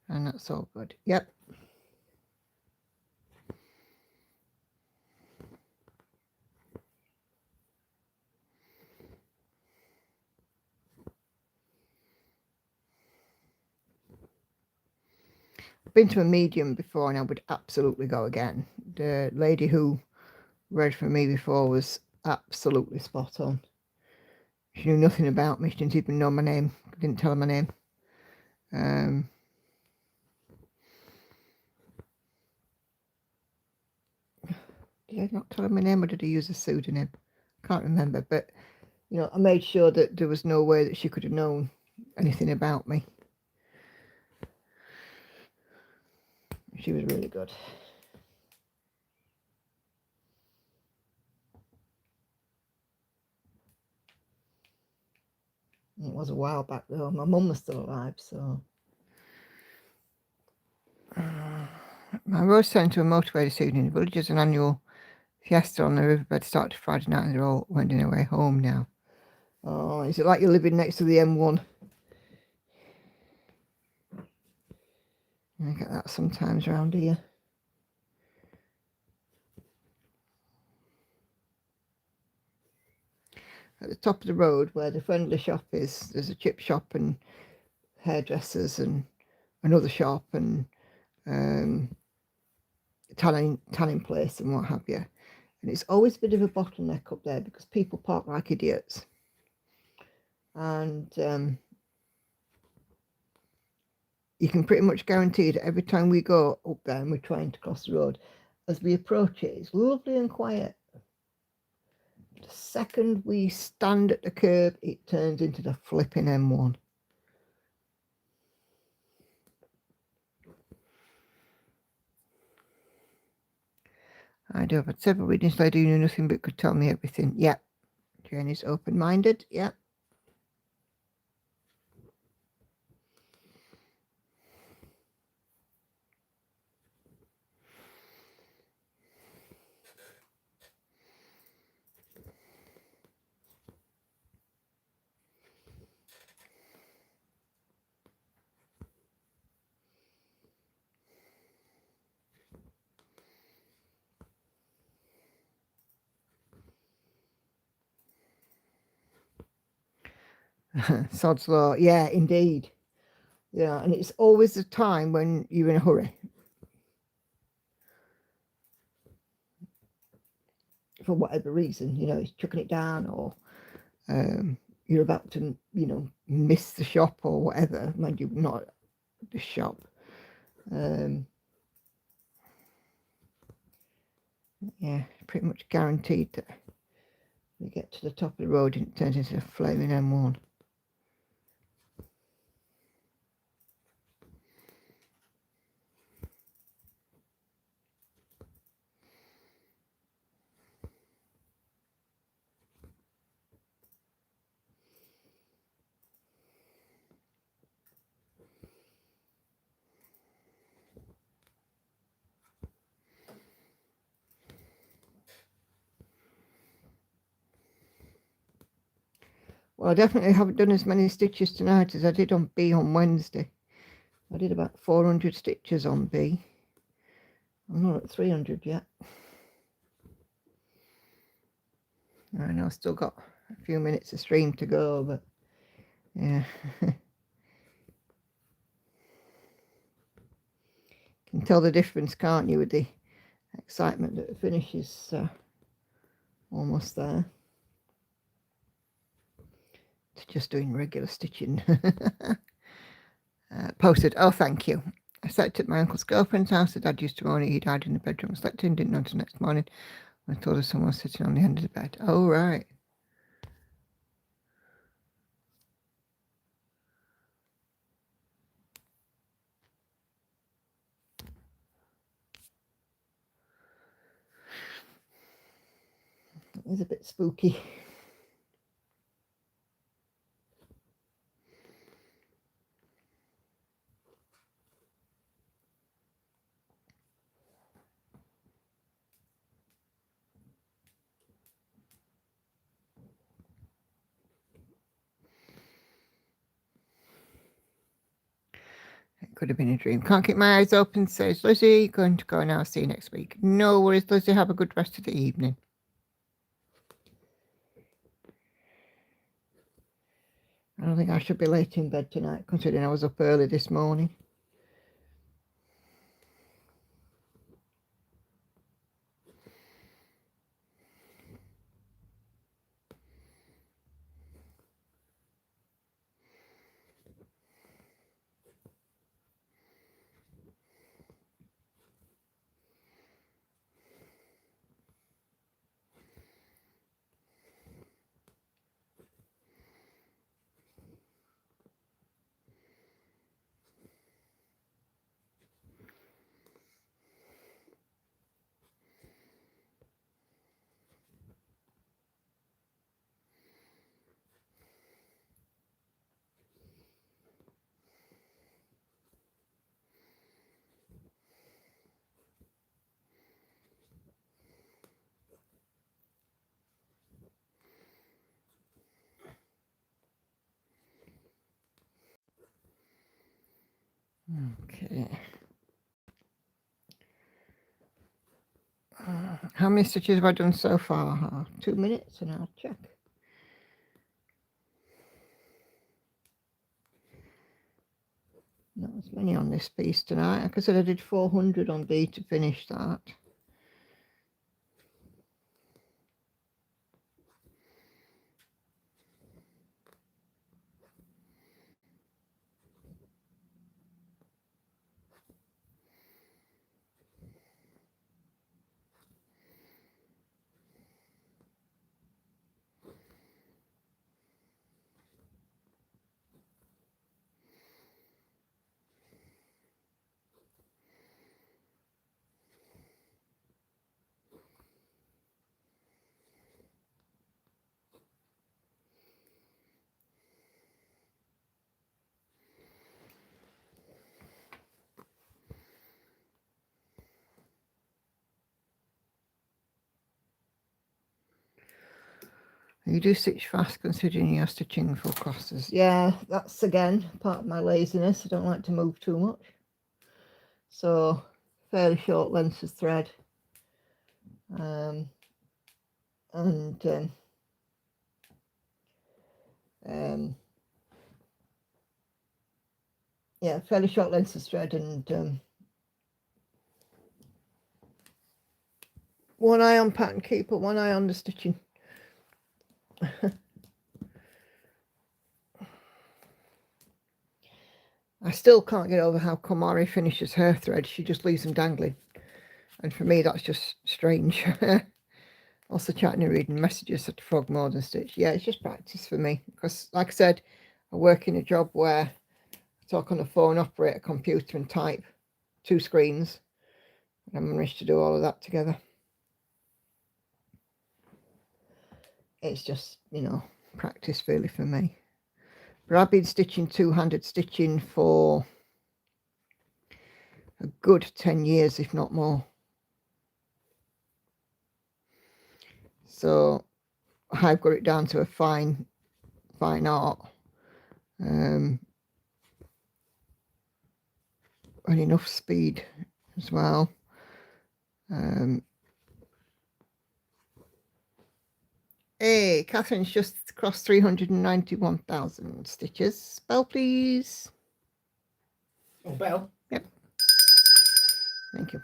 And that's all good. Yep. Been to a medium before and I would absolutely go again. The lady who read for me before was absolutely spot on. She knew nothing about me. She didn't even know my name. Didn't tell her my name. Did I not tell her my name or did I use a pseudonym? Can't remember, but you know, I made sure that there was no way that she could have known anything about me. She was really good. It was a while back though. My mum was still alive, so. My road sent to a motorway this evening. The village is an annual fiesta on the riverbed started Friday night and they're all wending their way home now. Oh, is it like you're living next to the M1? I get that sometimes around here. At the top of the road where the friendly shop is, there's a chip shop and hairdressers and another shop and tanning place and what have you. And it's always a bit of a bottleneck up there because people park like idiots. And you can pretty much guarantee that every time we go up there and we're trying to cross the road, as we approach it, it's lovely and quiet. The second we stand at the curb, it turns into the flipping M1. I do have had several readings lady who knew nothing but could tell me everything. Yep. Jenny's open-minded. Yep. Sod's law. Yeah, indeed. Yeah, and it's always the time when you're in a hurry. for whatever reason, you know, it's chucking it down, or you're about to, you know, miss the shop or whatever. Mind you, not the shop. Yeah, pretty much guaranteed that we get to the top of the road and it turns into a flaming M1. Well, I definitely haven't done as many stitches tonight as I did on B on Wednesday. I did about 400 stitches on B. I'm not at 300 yet. I know I've still got a few minutes of stream to go, but yeah. Can tell the difference, can't you, with the excitement that the finish is almost there. It's just doing regular stitching. Posted, oh, thank you. I slept at my uncle's girlfriend's house. The dad used to moan he died in the bedroom. I slept in, didn't know until next morning. I thought of someone sitting on the end of the bed. Oh, right. It was a bit spooky. It could have been a dream. Can't keep my eyes open, says Lizzie. Going to go now. See you next week. No worries, Lizzie. Have a good rest of the evening. I don't think I should be late in bed tonight, considering I was up early this morning. Okay. How many stitches have I done so far? 2 minutes, and I'll check. Not as many on this piece tonight. Like I said, I did 400 on B to finish that. You do stitch fast considering you're stitching full crosses. Yeah, that's again part of my laziness. I don't like to move too much. So fairly short lengths of thread. Yeah, fairly short lengths of thread, and one eye on pattern keeper, one eye on the stitching. I still can't get over how Komari finishes her thread. She just leaves them dangling. And for me, that's just strange. Also chatting and reading messages at frog more than stitch. Yeah, it's just practice for me. Because, like I said, I work in a job where I talk on the phone, operate a computer and type 2 screens. And I managed to do all of that together. It's just, you know, practice really for me. But I've been stitching two-handed stitching for a good 10 years, if not more. So I've got it down to a fine art. And enough speed as well. Hey, Catherine's just crossed 391,000 stitches. Spell, please. Oh, bell. Yep. Thank you.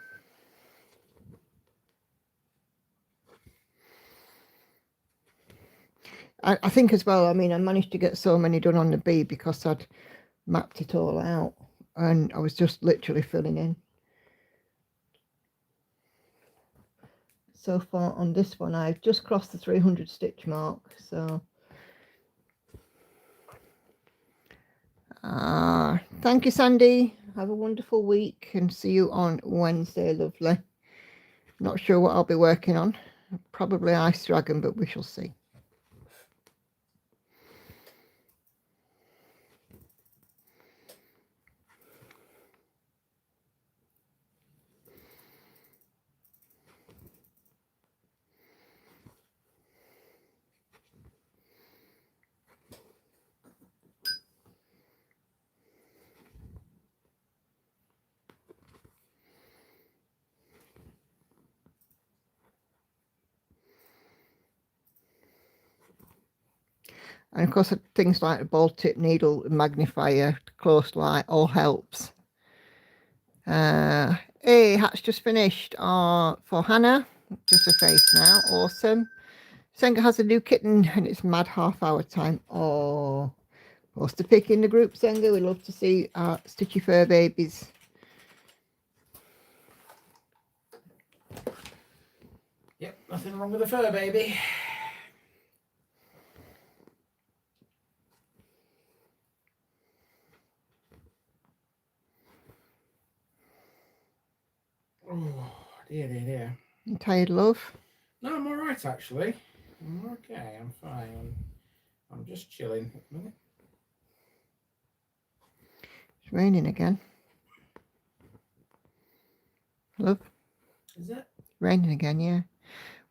I think as well, I mean, I managed to get so many done on the bee because I'd mapped it all out and I was just literally filling in. So far on this one, I've just crossed the 300 stitch mark. So, thank you, Sandy. Have a wonderful week and see you on Wednesday, lovely. Not sure what I'll be working on. Probably Ice Dragon, but we shall see. And of course, things like a ball tip needle, magnifier, close light, all helps. Hey, hat's just finished for Hannah. Just a face now. Awesome. Senga has a new kitten and it's mad half-hour time. Oh, post a pic in the group, Senga. We love to see our stitchy fur babies. Yep, nothing wrong with the fur baby. Oh, dear. You tired, love? No, I'm all right, actually. I'm okay. I'm fine. I'm just chilling at the minute. It's raining again. Love? Is it? Raining again, yeah.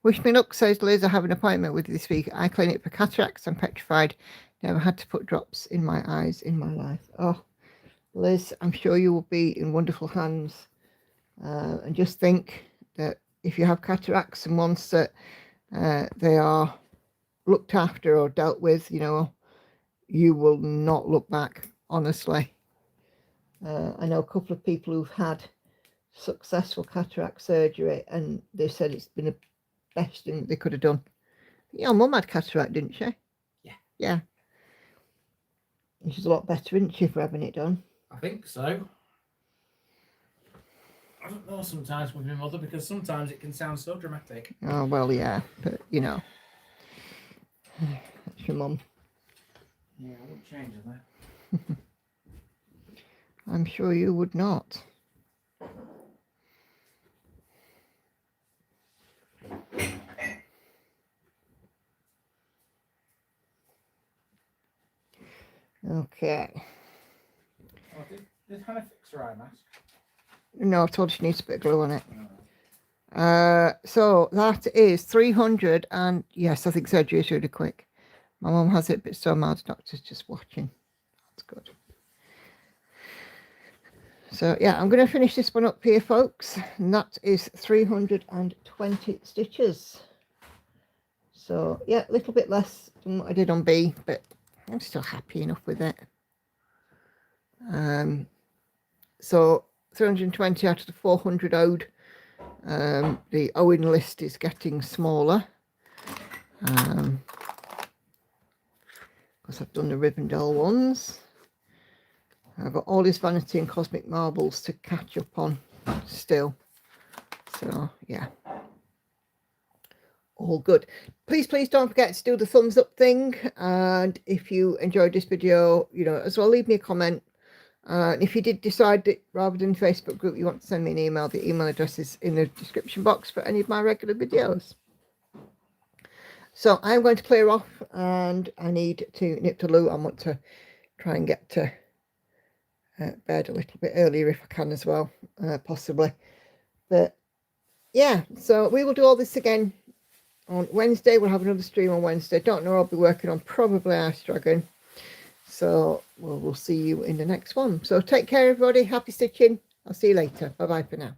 Wish me luck, says Liz. I have an appointment with you this week. Eye clinic for cataracts. I'm petrified. Never had to put drops in my eyes in my life. Oh, Liz, I'm sure you will be in wonderful hands. And just think that if you have cataracts and once that they are looked after or dealt with, you know, you will not look back, honestly. I know a couple of people who've had successful cataract surgery and they said it's been the best thing they could have done. Your mum had cataract, didn't she? Yeah. Yeah. And she's a lot better, isn't she, for having it done? I think so. I don't know sometimes with my mother because sometimes it can sound so dramatic. Oh, well, yeah, but you know, that's your mum. Yeah, I wouldn't change that. I'm sure you would not. Okay. Oh, did Hannah fix her eye mask? No, I've told her she needs a bit of glue on it. So that is 300 and yes, I think surgery is really quick. My mum has it, but so my doctor's just watching. That's good. So yeah, I'm going to finish this one up here, folks. And that is 320 stitches. So yeah, a little bit less than what I did on B, but I'm still happy enough with it. So 320 out of the 400 owed The Owen list is getting smaller. Because I've done the Rivendell ones. I've got all this Vanity and Cosmic Marbles to catch up on still. So, yeah. All good. Please don't forget to do the thumbs up thing. And if you enjoyed this video, you know, as well, leave me a comment. And if you did decide that rather than Facebook group, you want to send me an email, the email address is in the description box for any of my regular videos. So I'm going to clear off and I need to nip to loo. I want to try and get to bed a little bit earlier if I can as well, possibly. But yeah, so we will do all this again on Wednesday. We'll have another stream on Wednesday. Don't know, I'll be working on probably Ice Dragon. So we'll see you in the next one. So take care, everybody. Happy stitching. I'll see you later. Bye bye for now.